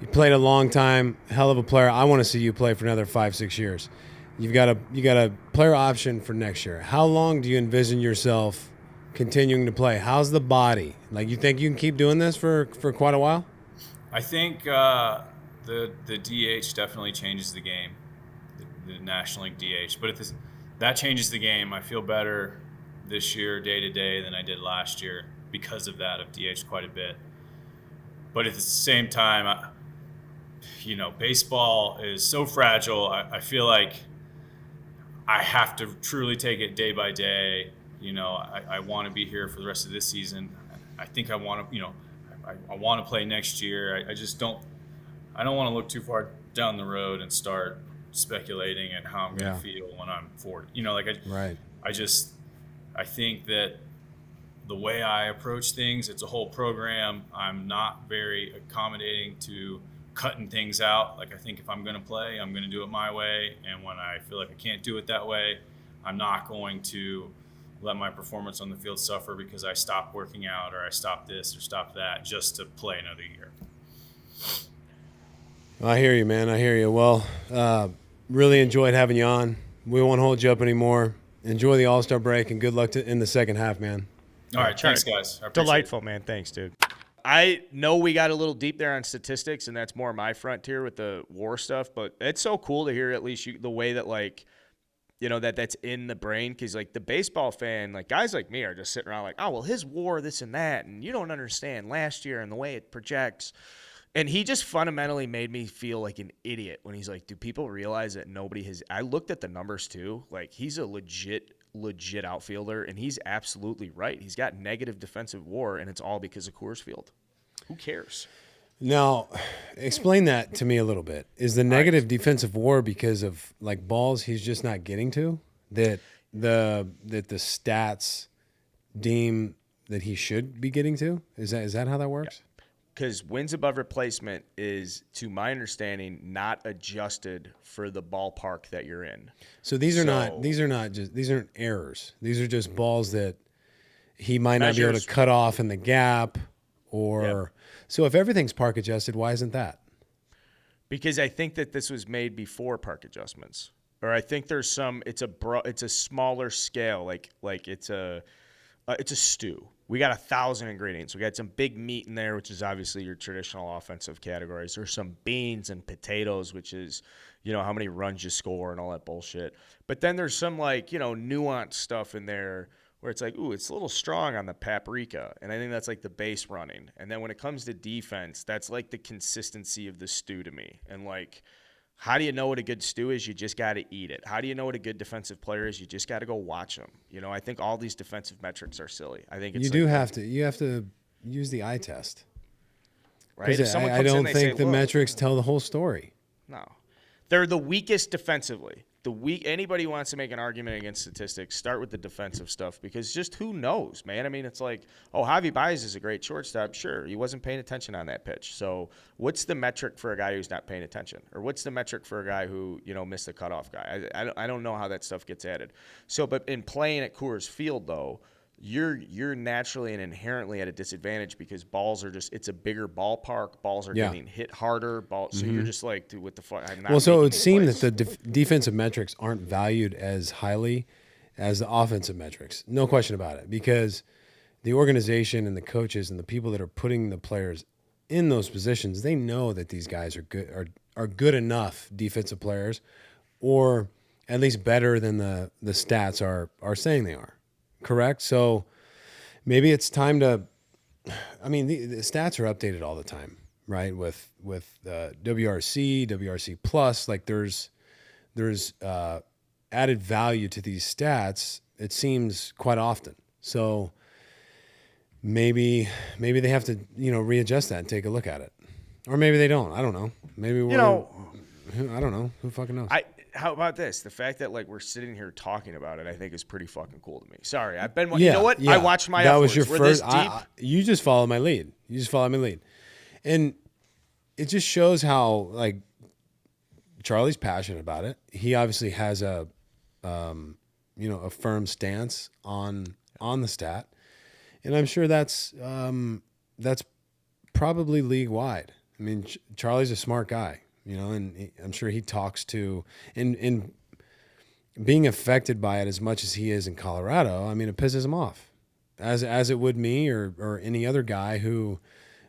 You played a long time, hell of a player. I want to see you play for another 5-6 years. You got a player option for next year. How long do you envision yourself continuing to play? How's the body? Like, you think you can keep doing this for quite a while? I think the DH definitely changes the game, the National League DH. But if that changes the game, I feel better this year day to day than I did last year because of that. I've DH'd quite a bit. But at the same time, baseball is so fragile. I feel like I have to truly take it day by day. I want to be here for the rest of this season. I think I want to, I want to play next year. I don't want to look too far down the road and start speculating at how I'm going to feel when I'm 40. I think that the way I approach things, it's a whole program. I'm not very accommodating to cutting things out. Like, I think if I'm going to play, I'm going to do it my way. And when I feel like I can't do it that way, I'm not going to let my performance on the field suffer because I stopped working out or I stopped this or stopped that just to play another year. I hear you, man. I hear you. Well, really enjoyed having you on. We won't hold you up anymore. Enjoy the All-Star break, and good luck in the second half, man. All right, thanks, guys. I appreciate Delightful, man. Thanks, dude. I know we got a little deep there on statistics, and that's more my frontier with the war stuff, but it's so cool to hear at least the way that, like, you know, that's in the brain, because, like, the baseball fan, like, guys like me are just sitting around like, oh, well, his war, this and that, and you don't understand last year and the way it projects. And he just fundamentally made me feel like an idiot when he's like, do people realize that nobody has – I looked at the numbers too. Like, he's a legit outfielder, and he's absolutely right. He's got negative defensive WAR, and it's all because of Coors Field. Who cares? Now, explain that to me a little bit. Is the negative defensive WAR because of, like, balls he's just not getting to, that the stats deem that he should be getting to? Is that how that works? Yeah. Because wins above replacement is, to my understanding, not adjusted for the ballpark that you're in. So these aren't errors. These are just balls that he might not be able to cut off in the gap, or Yep. So if everything's park adjusted, why isn't that? Because I think that this was made before park adjustments, or I think there's some. It's a smaller scale, like it's a stew. We got 1,000 ingredients. We got some big meat in there, which is obviously your traditional offensive categories. There's some beans and potatoes, which is, you know, how many runs you score and all that bullshit. But then there's some, like, you know, nuanced stuff in there where it's like, ooh, it's a little strong on the paprika. And I think that's like the base running. And then when it comes to defense, that's like the consistency of the stew to me. And, like, how do you know what a good stew is? You just got to eat it. How do you know what a good defensive player is? You just got to go watch them. You know, I think all these defensive metrics are silly. I think it's you have to use the eye test. Right? If someone I comes in, don't they think say, the "Look," metrics tell the whole story. No. They're the weakest defensively. Anybody who wants to make an argument against statistics, start with the defensive stuff, because just who knows, man? I mean, it's like, oh, Javi Baez is a great shortstop. Sure, he wasn't paying attention on that pitch. So what's the metric for a guy who's not paying attention? Or what's the metric for a guy who, you know, missed the cutoff guy? I don't know how that stuff gets added. So, but in playing at Coors Field, though, you're naturally and inherently at a disadvantage, because balls are just, it's a bigger ballpark. Balls are getting hit harder. So you're just like, dude, what the fuck? I'm not Well, so it would making seem plays. that the defensive metrics aren't valued as highly as the offensive metrics. No question about it, because the organization and the coaches and the people that are putting the players in those positions, they know that these guys are good enough defensive players, or at least better than the stats are saying they are. Correct? So maybe it's time to, I mean, the stats are updated all the time, right? With WRC plus, like there's added value to these stats, it seems, quite often. So maybe they have to, you know, readjust that and take a look at it. Or maybe they don't. I don't know. Maybe I don't know. Who fucking knows? How about this? The fact that, like, we're sitting here talking about it, I think is pretty fucking cool to me. Sorry, I've been. You know what? I watched my. That was your We're first. This deep. You just followed my lead. And it just shows how, like, Charlie's passionate about it. He obviously has a firm stance on the stat, and I'm sure that's probably league wide. I mean, Charlie's a smart guy. You know, and I'm sure he talks to, and being affected by it as much as he is in Colorado, I mean, it pisses him off, as it would me or any other guy who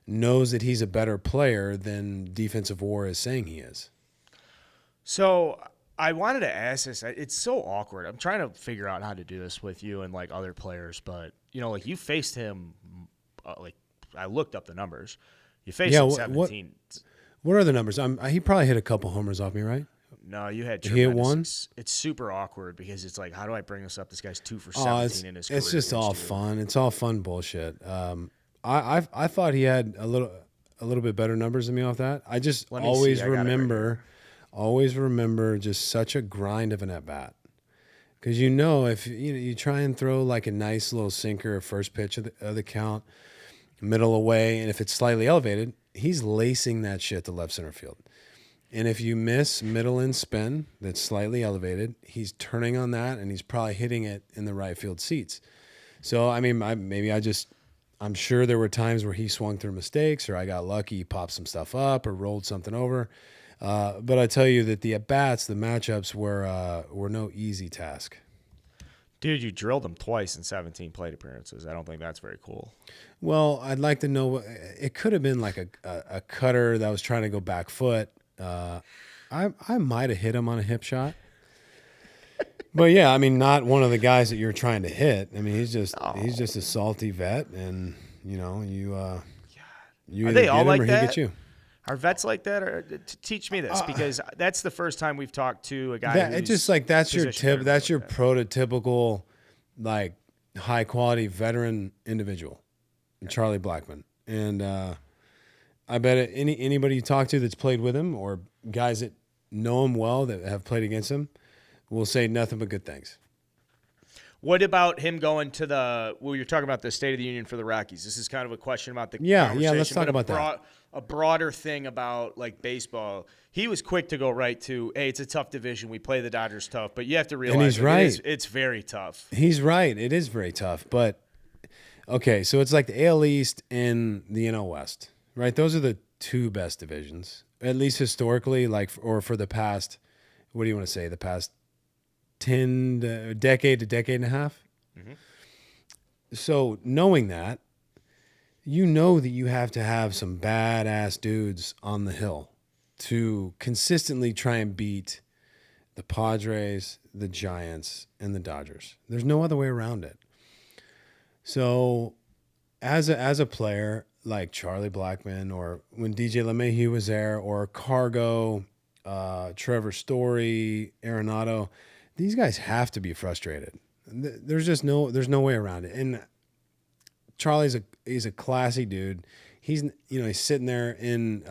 knows that he's a better player than defensive WAR is saying he is. So I wanted to ask this. It's so awkward. I'm trying to figure out how to do this with you and, like, other players, but, you know, like, you faced him. Like, I looked up the numbers. You faced him 17. What are the numbers? He probably hit a couple homers off me, right? No, you had He hit one? It's super awkward, because it's like, how do I bring this up? This guy's 2 for 17 in his career. It's just all fun. It's all fun bullshit. I thought he had a little bit better numbers than me off that. I just always remember just such a grind of an at bat, because if you try and throw like a nice little sinker, first pitch of the count, middle away, and if it's slightly elevated, he's lacing that shit to left center field. And if you miss middle and spin that's slightly elevated, he's turning on that, and he's probably hitting it in the right field seats. So, I mean, I'm sure there were times where he swung through mistakes, or I got lucky, he popped some stuff up or rolled something over. But I tell you that the at-bats, the matchups were no easy task. Dude, you drilled him twice in 17 plate appearances. I don't think that's very cool. Well, I'd like to know. It could have been like a cutter that was trying to go back foot. I might have hit him on a hip shot. But yeah, I mean, not one of the guys that you're trying to hit. I mean, he's just a salty vet, and you Are either they get all him like or that? he gets you. Are vets like that? Or teach me this, because that's the first time we've talked to a guy. It's just like that's your position tip. That's your like that. prototypical, like high quality veteran individual, Charlie Blackmon. And I bet anybody you talk to that's played with him, or guys that know him well that have played against him, will say nothing but good things. What about him going to you're talking about the State of the Union for the Rockies. This is kind of a question about the Yeah, conversation, let's talk but about that. A broader thing about like baseball. He was quick to go right to, hey, it's a tough division. We play the Dodgers tough, but you have to realize he's right. It's very tough. He's right. It is very tough. But, okay, so it's like the AL East and the NL West, right? Those are the two best divisions, at least historically, like, or for the past, what do you want to say, the past decade to decade and a half? Mm-hmm. So knowing that, you know that you have to have some badass dudes on the hill to consistently try and beat the Padres, the Giants, and the Dodgers. There's no other way around it. So as a player like Charlie Blackmon, or when DJ LeMahieu was there, or Cargo, Trevor Story, Arenado, these guys have to be frustrated. There's no way around it. And Charlie's a classy dude. He's sitting there in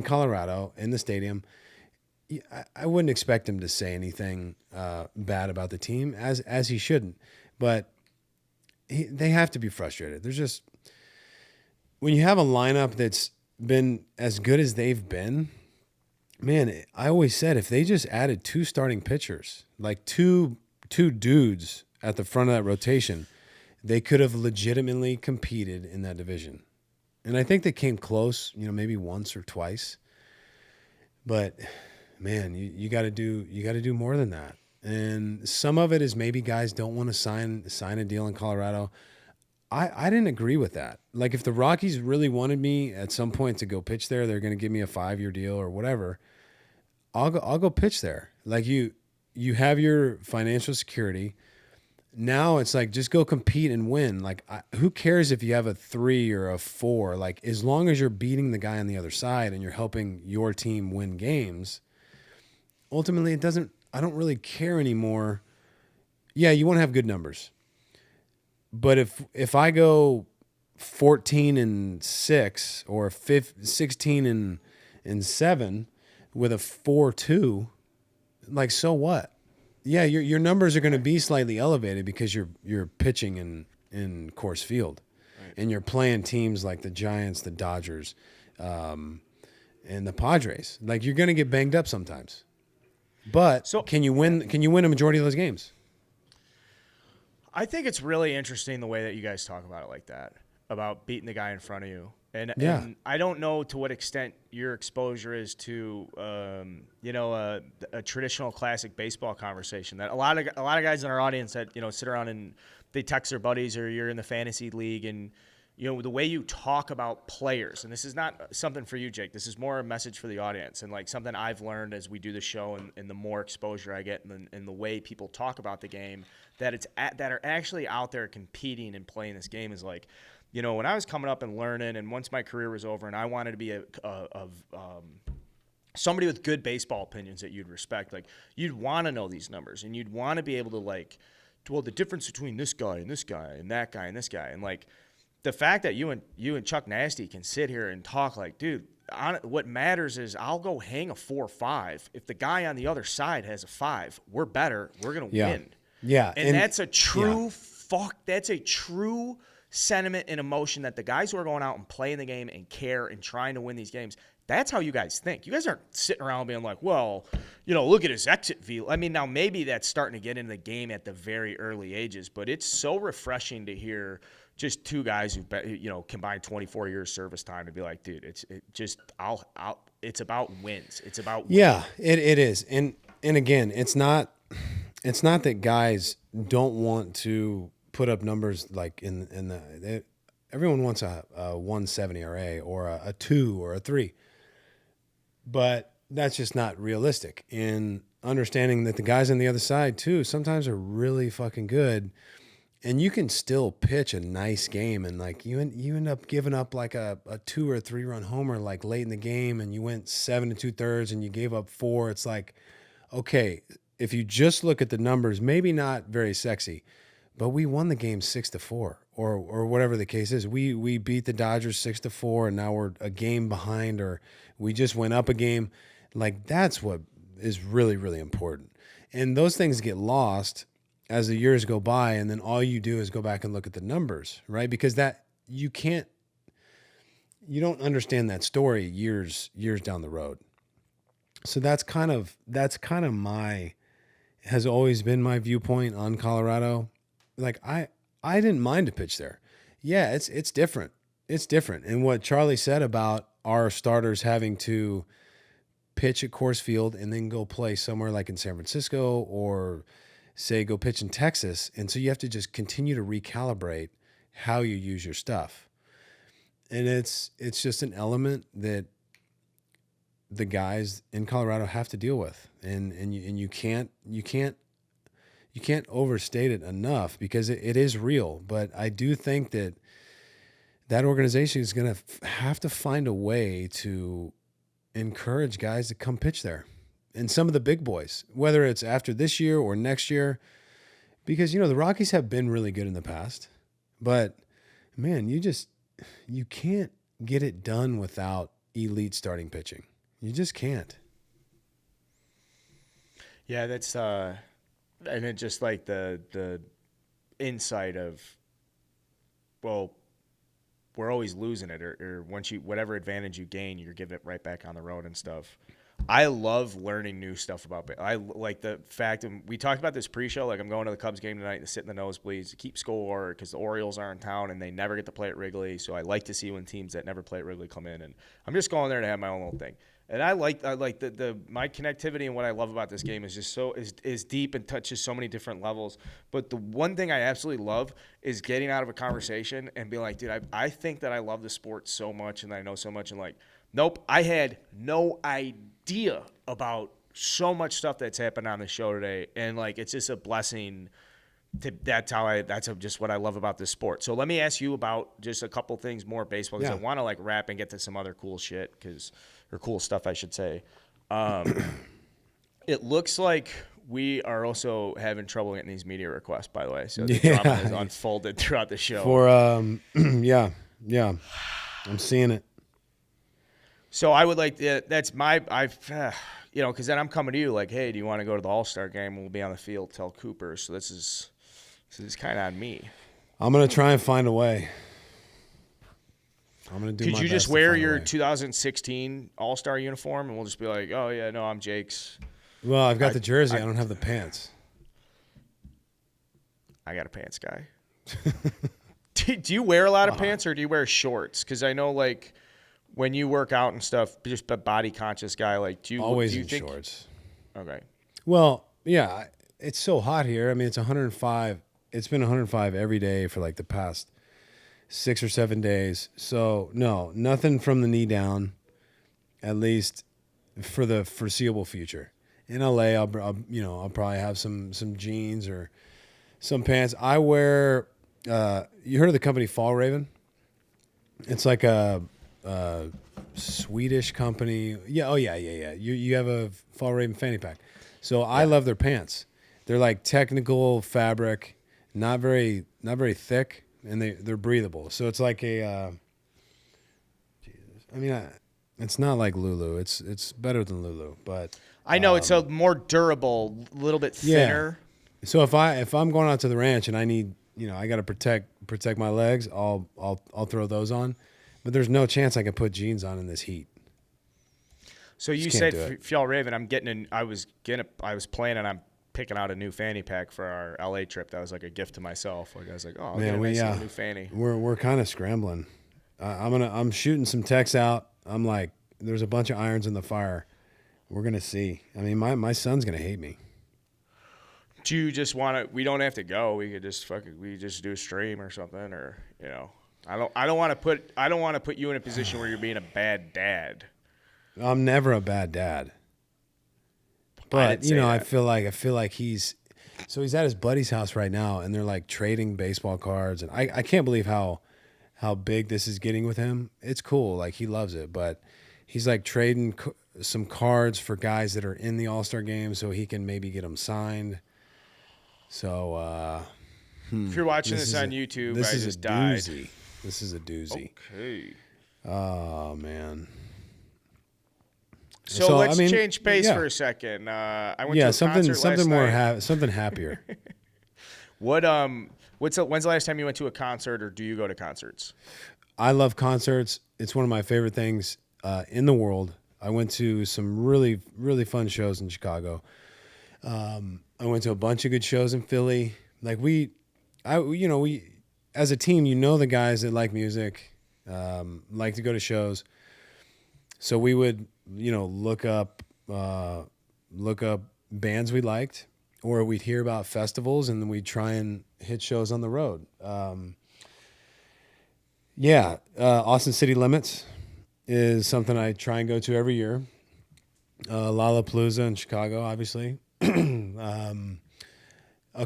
Colorado in the stadium. I wouldn't expect him to say anything bad about the team, as he shouldn't. But they have to be frustrated. There's just, when you have a lineup that's been as good as they've been, man, I always said if they just added two starting pitchers, like two dudes at the front of that rotation, they could have legitimately competed in that division. And I think they came close, maybe once or twice. But man, you got to do more than that. And some of it is maybe guys don't want to sign a deal in Colorado. I didn't agree with that. Like, if the Rockies really wanted me at some point to go pitch there, they're going to give me a 5-year deal or whatever. I'll go pitch there. Like, you have your financial security. Now it's like, just go compete and win. Like, who cares if you have a 3 or a 4? Like, as long as you're beating the guy on the other side and you're helping your team win games, ultimately I don't really care anymore. Yeah, you want to have good numbers. But if I go 14-6 or 16-7 with a 4.2, like, so what? Yeah, your numbers are going to be slightly elevated because you're pitching in Coors Field, right, and you're playing teams like the Giants, the Dodgers, and the Padres. Like, you're going to get banged up sometimes. But can you win a majority of those games? I think it's really interesting the way that you guys talk about it like that, about beating the guy in front of you. And I don't know to what extent your exposure is to, a traditional classic baseball conversation that a lot of guys in our audience that, sit around and they text their buddies, or you're in the fantasy league, and, the way you talk about players, and this is not something for you, Jake, this is more a message for the audience, and like something I've learned as we do the show, and the more exposure I get, and the way people talk about the game, that are actually out there competing and playing this game, is like, when I was coming up and learning, and once my career was over, and I wanted to be somebody with good baseball opinions that you'd respect, like, you'd want to know these numbers, and you'd want to be able to, like, well, the difference between this guy and this guy and that guy and this guy, and like, the fact that you and Chuck Nasty can sit here and talk like, dude, what matters is I'll go hang a 4-5. If the guy on the other side has a 5, we're better. We're gonna win. Yeah, and that's a true That's a true sentiment and emotion that the guys who are going out and playing the game and care and trying to win these games, That's how you guys think. You guys aren't sitting around being like, well, look at his exit velo. I mean, now maybe that's starting to get into the game at the very early ages, but it's so refreshing to hear just two guys who've been, combined 24 years service time to be like, dude, it's about wins. It's about wins. Yeah, it is. And again, it's not that guys don't want to put up numbers like everyone wants a 170 RA or a 2 or a 3. But that's just not realistic. In understanding that the guys on the other side too sometimes are really fucking good, and you can still pitch a nice game, and like you end up giving up like a 2 or 3 run homer like late in the game, and you went 7 2/3 and you gave up 4. It's like, okay, if you just look at the numbers, maybe not very sexy, but we won the game 6-4 or whatever the case is. We beat the Dodgers 6-4, and now we're a game behind, or we just went up a game. Like, that's what is really, really important. And those things get lost as the years go by, and then all you do is go back and look at the numbers, right? Because that you don't understand that story years down the road. So that's kind of has always been my viewpoint on Colorado. Like, I didn't mind to pitch there. Yeah, it's different. It's different. And what Charlie said about our starters having to pitch at Coors Field and then go play somewhere like in San Francisco, or say go pitch in Texas. And so you have to just continue to recalibrate how you use your stuff. And it's just an element that the guys in Colorado have to deal with. And you can't overstate it enough, because it is real. But I do think that organization is going to have to find a way to encourage guys to come pitch there. And some of the big boys, whether it's after this year or next year, because, the Rockies have been really good in the past. But, man, you can't get it done without elite starting pitching. You just can't. Yeah, that's and it just like the insight of, well, we're always losing it, or once whatever advantage you gain, you're giving it right back on the road and stuff. I love learning new stuff about it. I like the fact, and we talked about this pre-show, like I'm going to the Cubs game tonight to sit in the nosebleeds to keep score, because the Orioles are in town and they never get to play at Wrigley. So I like to see when teams that never play at Wrigley come in, and I'm just going there to have my own little thing. And I like my connectivity, and what I love about this game is just is deep and touches so many different levels. But the one thing I absolutely love is getting out of a conversation and being like, dude, I think that I love the sport so much and I know so much, and like, nope, I had no idea about so much stuff that's happened on the show today, and like it's just a blessing. That's just what I love about this sport. So let me ask you about just a couple things more baseball, because I want to like wrap and get to some other cool shit, or cool stuff, I should say. It looks like we are also having trouble getting these media requests, by the way. So the drama has unfolded throughout the show. Yeah, I'm seeing it. So I would like that's my because then I'm coming to you like, hey, do you want to go to the All-Star game? We'll be on the field. Tell Cooper. So this is kind of on me. I'm gonna try and find a way. I'm gonna do. Could you just wear your 2016 All-Star uniform, and we'll just be like, oh yeah, no, I'm Jake's. Well, I've got the jersey. I don't have the pants. I got a pants guy. Do you wear a lot of pants, or do you wear shorts? Because I know, like, when you work out and stuff, just a body conscious guy, like, do you always in think, shorts? Okay. Well, yeah, it's so hot here. I mean, it's 105. It's been 105 every day for like the past 6 or 7 days. So no, nothing from the knee down, at least for the foreseeable future. In LA, I'll probably have some jeans or some pants. I wear. You heard of the company Fall Raven? It's like a Swedish company. Yeah. Oh yeah. You have a Fall Raven fanny pack. So I love their pants. They're like technical fabric, not very thick, and they're breathable. So it's like a. It's not like Lulu. It's better than Lulu, but I know it's a more durable, a little bit thinner. Yeah. So if I'm going out to the ranch and I need, I got to protect my legs, I'll throw those on. But there's no chance I can put jeans on in this heat. So you Just can't said do it. Fjell Raven. I was planning on picking out a new fanny pack for our LA trip. That was like a gift to myself. Like I was like, oh, I'll get a nice little new fanny. We're kind of scrambling. I'm shooting some texts out. I'm like, there's a bunch of irons in the fire. We're gonna see. I mean, my son's gonna hate me. Do you just want to? We don't have to go. We could just we just do a stream or something, or I don't want to put you in a position where you're being a bad dad. I'm never a bad dad. But I feel like he's at his buddy's house right now, and they're like trading baseball cards, and I can't believe how big this is getting with him. It's cool, like he loves it, but he's like trading some cards for guys that are in the All-Star game, so he can maybe get them signed. So if you're watching this on YouTube, I just died. This is a doozy. Okay. Oh man. So let's change pace for a second. I went to a concert something last more night. something happier. When's the last time you went to a concert, or do you go to concerts? I love concerts. It's one of my favorite things in the world. I went to some really, really fun shows in Chicago. I went to a bunch of good shows in Philly. Like we as a team, the guys that like music, like to go to shows. So we would, look up bands we liked, or we'd hear about festivals, and then we'd try and hit shows on the road. Austin City Limits is something I try and go to every year. Lollapalooza in Chicago, obviously. A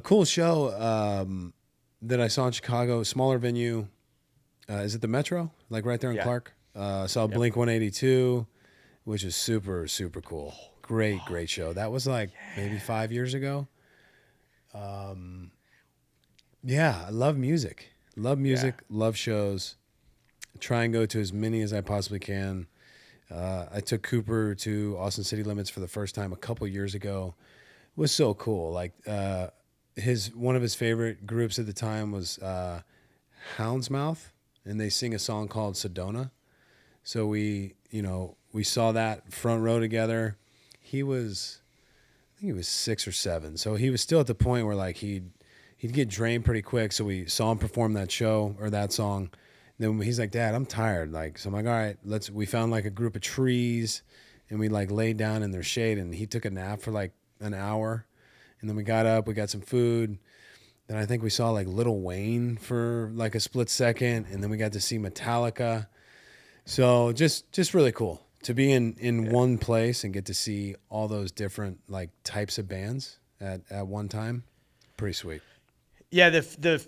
cool show that I saw in Chicago, smaller venue. Is it the Metro? Like right there in Clark? Saw Blink 182, which is super, super cool. Great show. That was like maybe 5 years ago. I love music. Love shows. Try and go to as many as I possibly can. I took Cooper to Austin City Limits for the first time a couple years ago. It was so cool. Like one of his favorite groups at the time was Houndsmouth, and they sing a song called Sedona. So we saw that front row together. I think he was 6 or 7. So he was still at the point where like he'd get drained pretty quick. So we saw him perform that show or that song. Then he's like, Dad, I'm tired. So I'm like, all right, we found like a group of trees, and we like laid down in their shade, and he took a nap for like an hour. And then we got up, we got some food. Then I think we saw like Lil Wayne for like a split second, and then we got to see Metallica. So just really cool to be in one place and get to see all those different like types of bands at one time. Pretty sweet. Yeah, the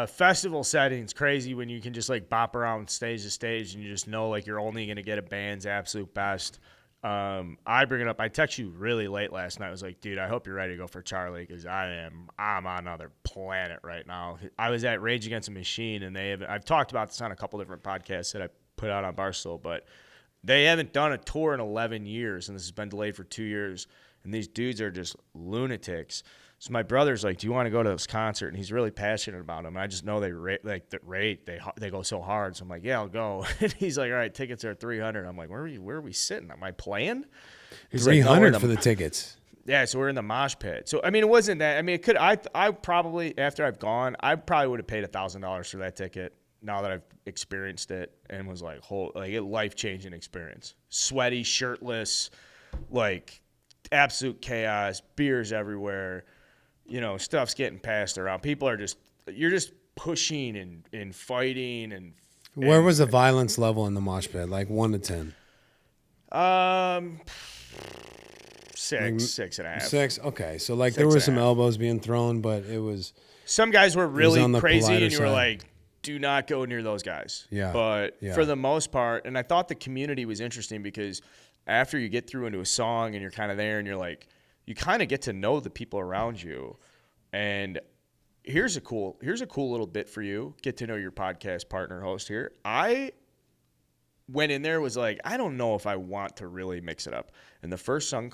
festival setting's crazy when you can just like bop around stage to stage, and you just know like you're only gonna get a band's absolute best. I bring it up. I texted you really late last night. I was like, dude, I hope you're ready to go for Charlie, because I'm on another planet right now. I was at Rage Against the Machine, and I've talked about this on a couple different podcasts that I put out on Barstool, but they haven't done a tour in 11 years, and this has been delayed for 2 years, and these dudes are just lunatics. So my brother's like, do you want to go to this concert? And he's really passionate about them. And I just know they go so hard. So I'm like, yeah, I'll go. And he's like, all right, tickets are $300. I'm like, where are we sitting? Am I playing? He's $300 like, for the tickets. Yeah, so we're in the mosh pit. So I mean, it wasn't that. I mean, it could. I probably, after I've gone, I probably would have paid $1,000 for that ticket. Now that I've experienced it, and was like, a life-changing experience. Sweaty, shirtless, like absolute chaos, beers everywhere. Stuff's getting passed around. People are you're just pushing and fighting and. Where was the violence level in the mosh pit? Like 1 to 10. 6.5. 6. Okay, so like there were some elbows being thrown, but it was. Some guys were really crazy, and you were side. like, do not go near those guys. Yeah. But for the most part, and I thought the community was interesting, because after you get through into a song and you're kind of there, and you're like, you kind of get to know the people around you. And here's a cool little bit for you. Get to know your podcast partner host here. I went in there, was like, I don't know if I want to really mix it up. And the first song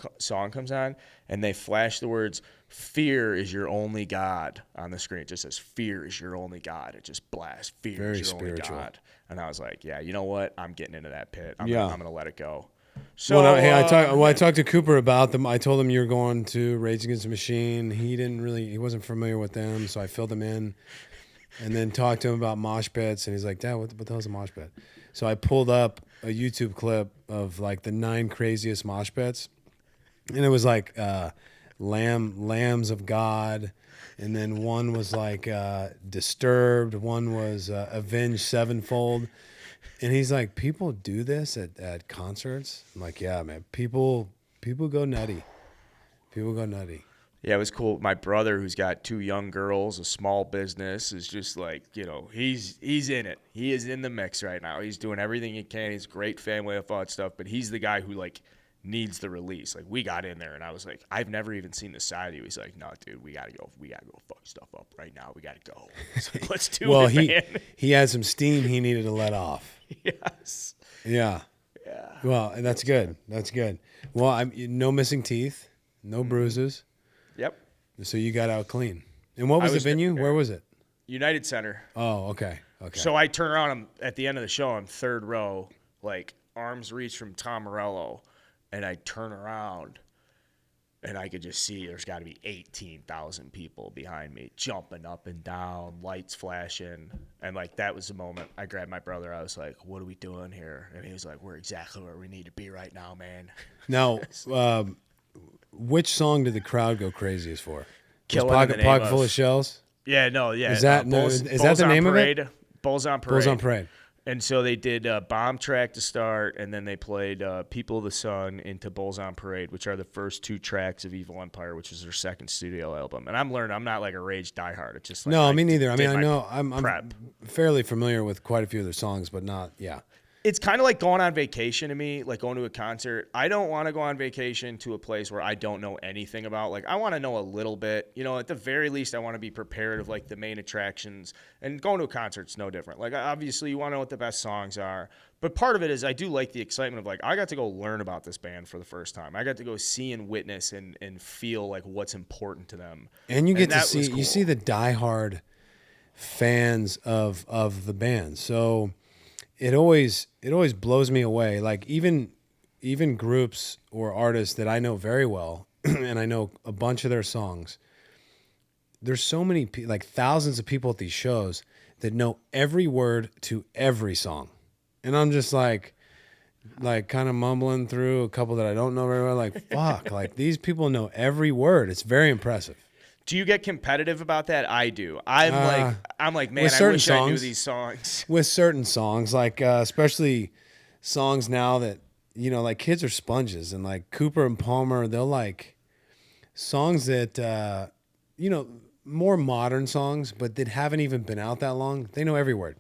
comes on, and they flash the words, "Fear is your only God" on the screen. It just says, "Fear is your only God." It just blasts, "Fear Very is your spiritual. only God." And I was like, yeah, you know what? I'm getting into that pit. I'm going to let it go. So I talked to Cooper about them. I told him you were going to Rage Against the Machine. He wasn't familiar with them, so I filled him in, and then talked to him about mosh pits. And he's like, "Dad, what the hell is a mosh pit?" So I pulled up a YouTube clip of like the 9 craziest mosh pits, and it was like Lambs of God, and then one was like Disturbed, one was Avenged Sevenfold. And he's like, people do this at concerts? I'm like, yeah, man. People go nutty. People go nutty. Yeah, it was cool. My brother, who's got 2 young girls, a small business, is just like, he's in it. He is in the mix right now. He's doing everything he can. He's a great family of thought stuff, but he's the guy who like needs the release. Like we got in there and I was like, I've never even seen this side of you. He's like, no, dude, we gotta go fuck stuff up right now. We gotta go. Like, let's do it, man. He had some steam he needed to let off. Yes. Yeah. Yeah. Well, that's good. That's good. Well, no missing teeth, no bruises. Yep. So you got out clean. And what was the venue? Where was it? United Center. Oh, okay. Okay. So I turn around. I'm at the end of the show. I'm third row, like arms reach from Tom Morello, and I turn around, and I could just see there's got to be 18,000 people behind me, jumping up and down, lights flashing, and like that was the moment I grabbed my brother. I was like, "What are we doing here?" And he was like, "We're exactly where we need to be right now, man." Now, which song did the crowd go craziest for? Pocket Full of Shells? Yeah, no, yeah. Is that the name of it? Bulls on Parade. Bulls on Parade. And so they did Bomb Track to start, and then they played People of the Sun into Bulls on Parade, which are the first 2 tracks of Evil Empire, which is their second studio album. And I'm not like a Rage diehard. It's just like no, me neither. I mean, I know I'm fairly familiar with quite a few of their songs, but not, yeah. It's kind of like going on vacation to me, like going to a concert. I don't want to go on vacation to a place where I don't know anything about. Like, I want to know a little bit. At the very least, I want to be prepared of, like, the main attractions. And going to a concert's no different. Like, obviously, you want to know what the best songs are. But part of it is I do like the excitement of, like, I got to go learn about this band for the first time. I got to go see and witness and feel, like, what's important to them. And you get to see, cool. You see the diehard fans of the band. So it always blows me away. Like even groups or artists that I know very well, and I know a bunch of their songs. There's so many, like thousands of people at these shows that know every word to every song, and I'm just like kind of mumbling through a couple that I don't know very well. Like fuck, like these people know every word. It's very impressive. Do you get competitive about that? I do. I'm like, man, I wish I knew these songs. With certain songs, like especially songs now that, like kids are sponges, and like Cooper and Palmer, they'll like songs that, more modern songs, but that haven't even been out that long. They know every word.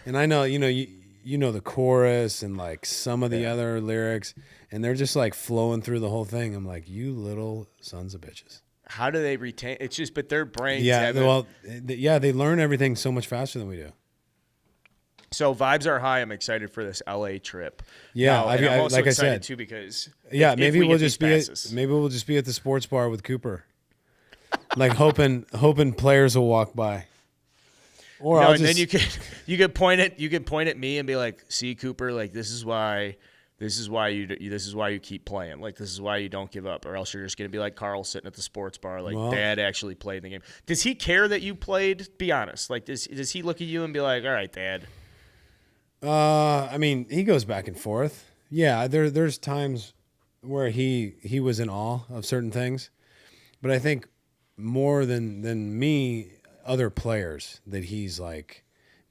And I know, you know the chorus and like some of the other lyrics, and they're just like flowing through the whole thing. I'm like, you little sons of bitches. How do they retain? It's just, but their brains. They learn everything so much faster than we do. So vibes are high. I'm excited for this LA trip. Yeah, now, I'm also like excited I said too, because maybe we'll just be at the sports bar with Cooper, like hoping players will walk by. Or then you could point at me and be like, "See, Cooper, like this is why you keep playing. Like this is why you don't give up, or else you're just gonna be like Carl sitting at the sports bar, like Dad actually played the game." Does he care that you played? Be honest. Like does he look at you and be like, "All right, Dad"? I mean, he goes back and forth. Yeah, there's times where he was in awe of certain things, but I think more than me. Other players that he's like,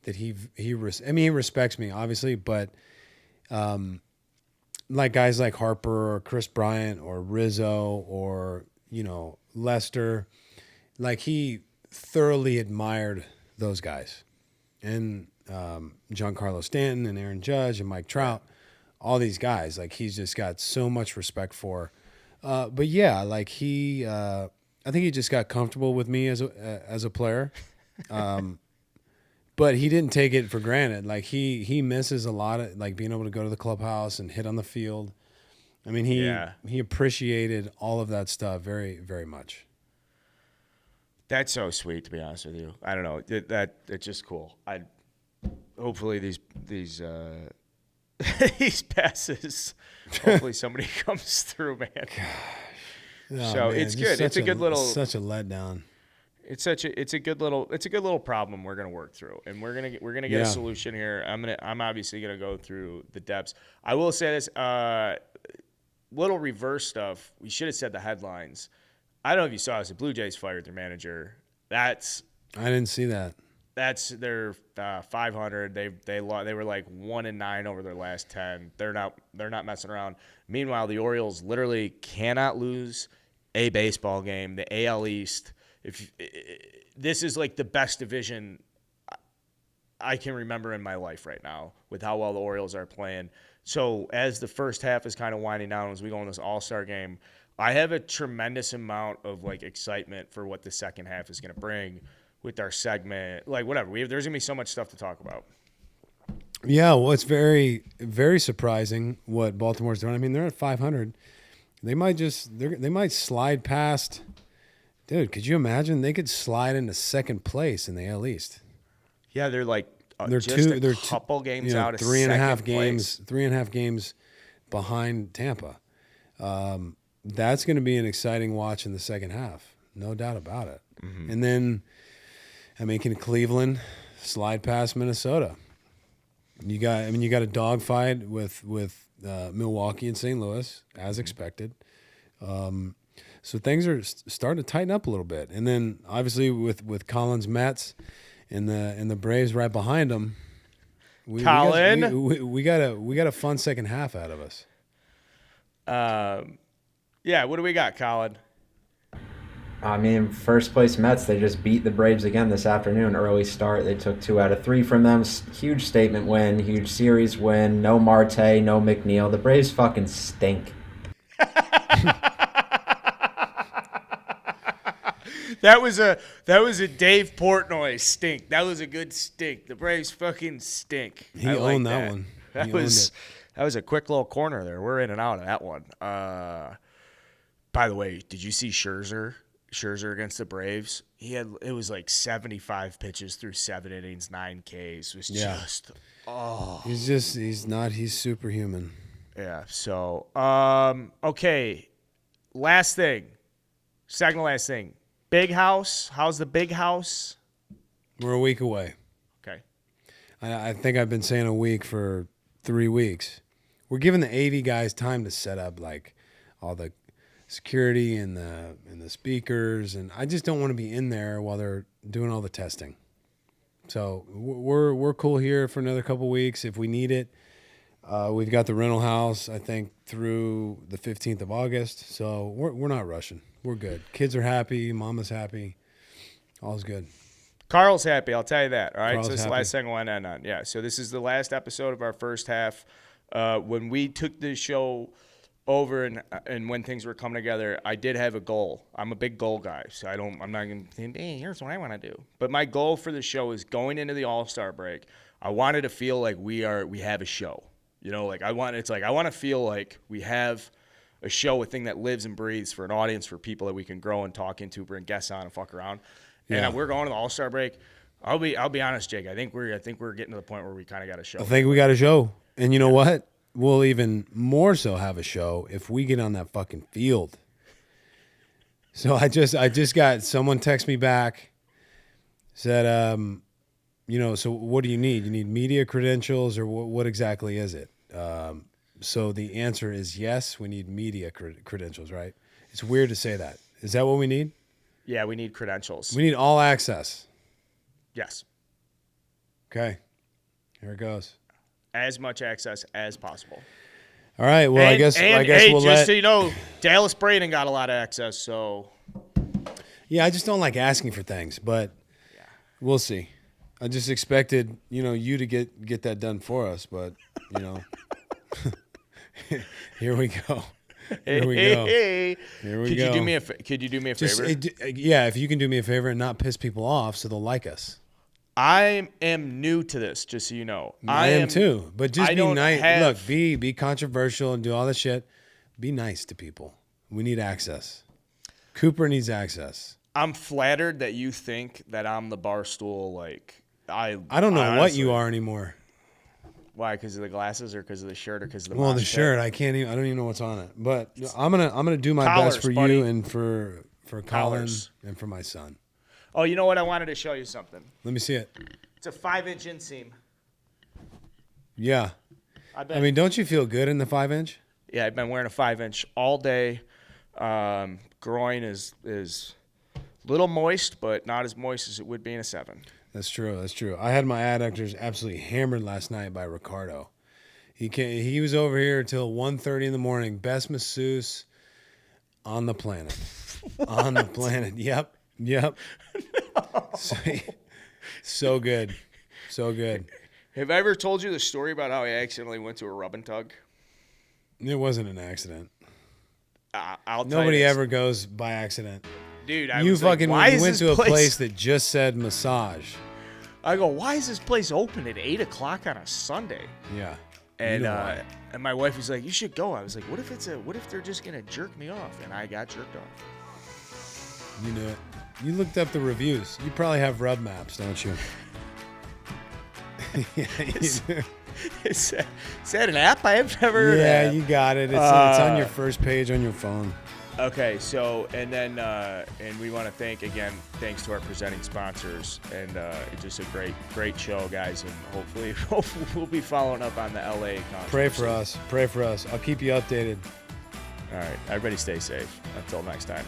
that he respects me obviously, but like guys like Harper or Chris Bryant or Rizzo or Lester, like he thoroughly admired those guys, and Giancarlo Stanton and Aaron Judge and Mike Trout, all these guys, like he's just got so much respect for. But yeah, like he. I think he just got comfortable with me as a player, but he didn't take it for granted. Like he misses a lot of like being able to go to the clubhouse and hit on the field. I mean, he appreciated all of that stuff very, very much. That's so sweet, to be honest with you. I don't know, that it's just cool. Hopefully these these passes. Hopefully somebody comes through, man. Oh, So man, it's just good. It's a good little. Such a letdown. It's a good little problem we're gonna work through, and we're gonna get a solution here. I'm obviously gonna go through the depths. I will say this, little reverse stuff. We should have said the headlines. I don't know if you saw this. The Blue Jays fired their manager. I didn't see that. That's their 500. They were like 1-9 over their last 10. They're not messing around. Meanwhile, the Orioles literally cannot lose a baseball game. The AL East. This is like the best division I can remember in my life right now with how well the Orioles are playing. So as the first half is kind of winding down, as we go in this All-Star game, I have a tremendous amount of like excitement for what the second half is going to bring with our segment. Like whatever, there's going to be so much stuff to talk about. Yeah, well, it's very, very surprising what Baltimore's doing. I mean, they're at 500. They might slide past. Dude, could you imagine? They could slide into second place in the AL East. Yeah, they're like they're a couple games out of 3.5 games. 3.5 games behind Tampa. That's going to be an exciting watch in the second half, no doubt about it. Mm-hmm. And then, I mean, can Cleveland slide past Minnesota? You got a dogfight with Milwaukee and St. Louis as expected. So things are starting to tighten up a little bit, and then obviously with Collins, Mets, and the Braves right behind them, we got a fun second half out of us. Yeah. What do we got, Colin? I mean, first place Mets, they just beat the Braves again this afternoon. Early start, they took 2 out of 3 from them. Huge statement win, huge series win. No Marte, no McNeil. The Braves fucking stink. That was a Dave Portnoy stink. That was a good stink. The Braves fucking stink. He owned that one. That was a quick little corner there. We're in and out of that one. By the way, did you see Scherzer against the Braves? It was like 75 pitches through 7 innings, 9 Ks. It was just he's superhuman. Yeah. So okay. Last thing. Second to last thing. Big house. How's the big house? We're a week away. Okay. I think I've been saying a week for 3 weeks. We're giving the AV guys time to set up like all the security and the speakers, and I just don't want to be in there while they're doing all the testing. So we're cool here for another couple weeks if we need it. We've got the rental house, I think, through the 15th of August. So we're not rushing. We're good. Kids are happy. Mama's happy. All's good. Carl's happy. I'll tell you that. All right. Carl's so this is the happy. last thing I want to end on. Yeah. So this is the last episode of our first half. When we took this show over and when things were coming together, I did have a goal. I'm a big goal guy, so I'm not going to say, hey, here's what I want to do. But my goal for the show is going into the All-Star break. I wanted to feel like we have a show. You know, like I want to feel like we have a show, a thing that lives and breathes for an audience, for people that we can grow and talk into, bring guests on and fuck around. Yeah. And we're going to the All-Star break. I'll be honest, Jake. I think we're getting to the point where we kind of got a show. I think we got a show. And you know what? We'll even more so have a show if we get on that fucking field. So I just got someone text me back, said, so what do you need? You need media credentials, or what exactly is it? So the answer is yes, we need media credentials, right? It's weird to say that. Is that what we need? Yeah, we need credentials. We need all access. Yes. Okay. Here it goes. As much access as possible. All right. Well, I guess we'll just so you know, Dallas Braden got a lot of access, so. Yeah, I just don't like asking for things, but we'll see. I just expected, you to get that done for us, but, here we go. Here we go. Here we go. Could you do me a favor? If you can do me a favor and not piss people off so they'll like us. I am new to this, just so you know. I am too, but just be nice. Look, be controversial and do all this shit. Be nice to people. We need access. Cooper needs access. I'm flattered that you think that I'm the Barstool, like, I don't know honestly, what you are anymore. Why? Because of the glasses, or because of the shirt, or because of the Well, the mosh pit? shirt, I don't even know what's on it. But I'm gonna do my Collars, best for buddy. you and for Colin Collars. and for my son. Oh, you know what? I wanted to show you something. Let me see it. It's a 5-inch inseam. Yeah. I mean, don't you feel good in the 5-inch? Yeah, I've been wearing a 5-inch all day. Groin is a little moist, but not as moist as it would be in a 7. That's true. That's true. I had my adductors absolutely hammered last night by Ricardo. He was over here till 1:30 in the morning. Best masseuse on the planet. On the planet. Yep. No. So good. So good. Have I ever told you the story about how I accidentally went to a rub and tug? It wasn't an accident. I'll tell Nobody you this. ever goes by accident. Dude, I You was like, fucking why is went this to a place? place that just said massage. I go, why is this place open at 8 o'clock on a Sunday? Yeah. And You know why. and my wife was like, you should go. I was like, what if they're just gonna jerk me off? And I got jerked off. You knew it. You looked up the reviews. You probably have rub maps, don't you? Yeah, you do. Is that an app? I have never heard of Yeah, that. you got it. It's on your first page on your phone. Okay, so and then and we want to thanks to our presenting sponsors, and it's just a great show, guys, and hopefully we'll be following up on the LA conference. Pray for us. Pray for us. I'll keep you updated. All right, everybody stay safe. Until next time.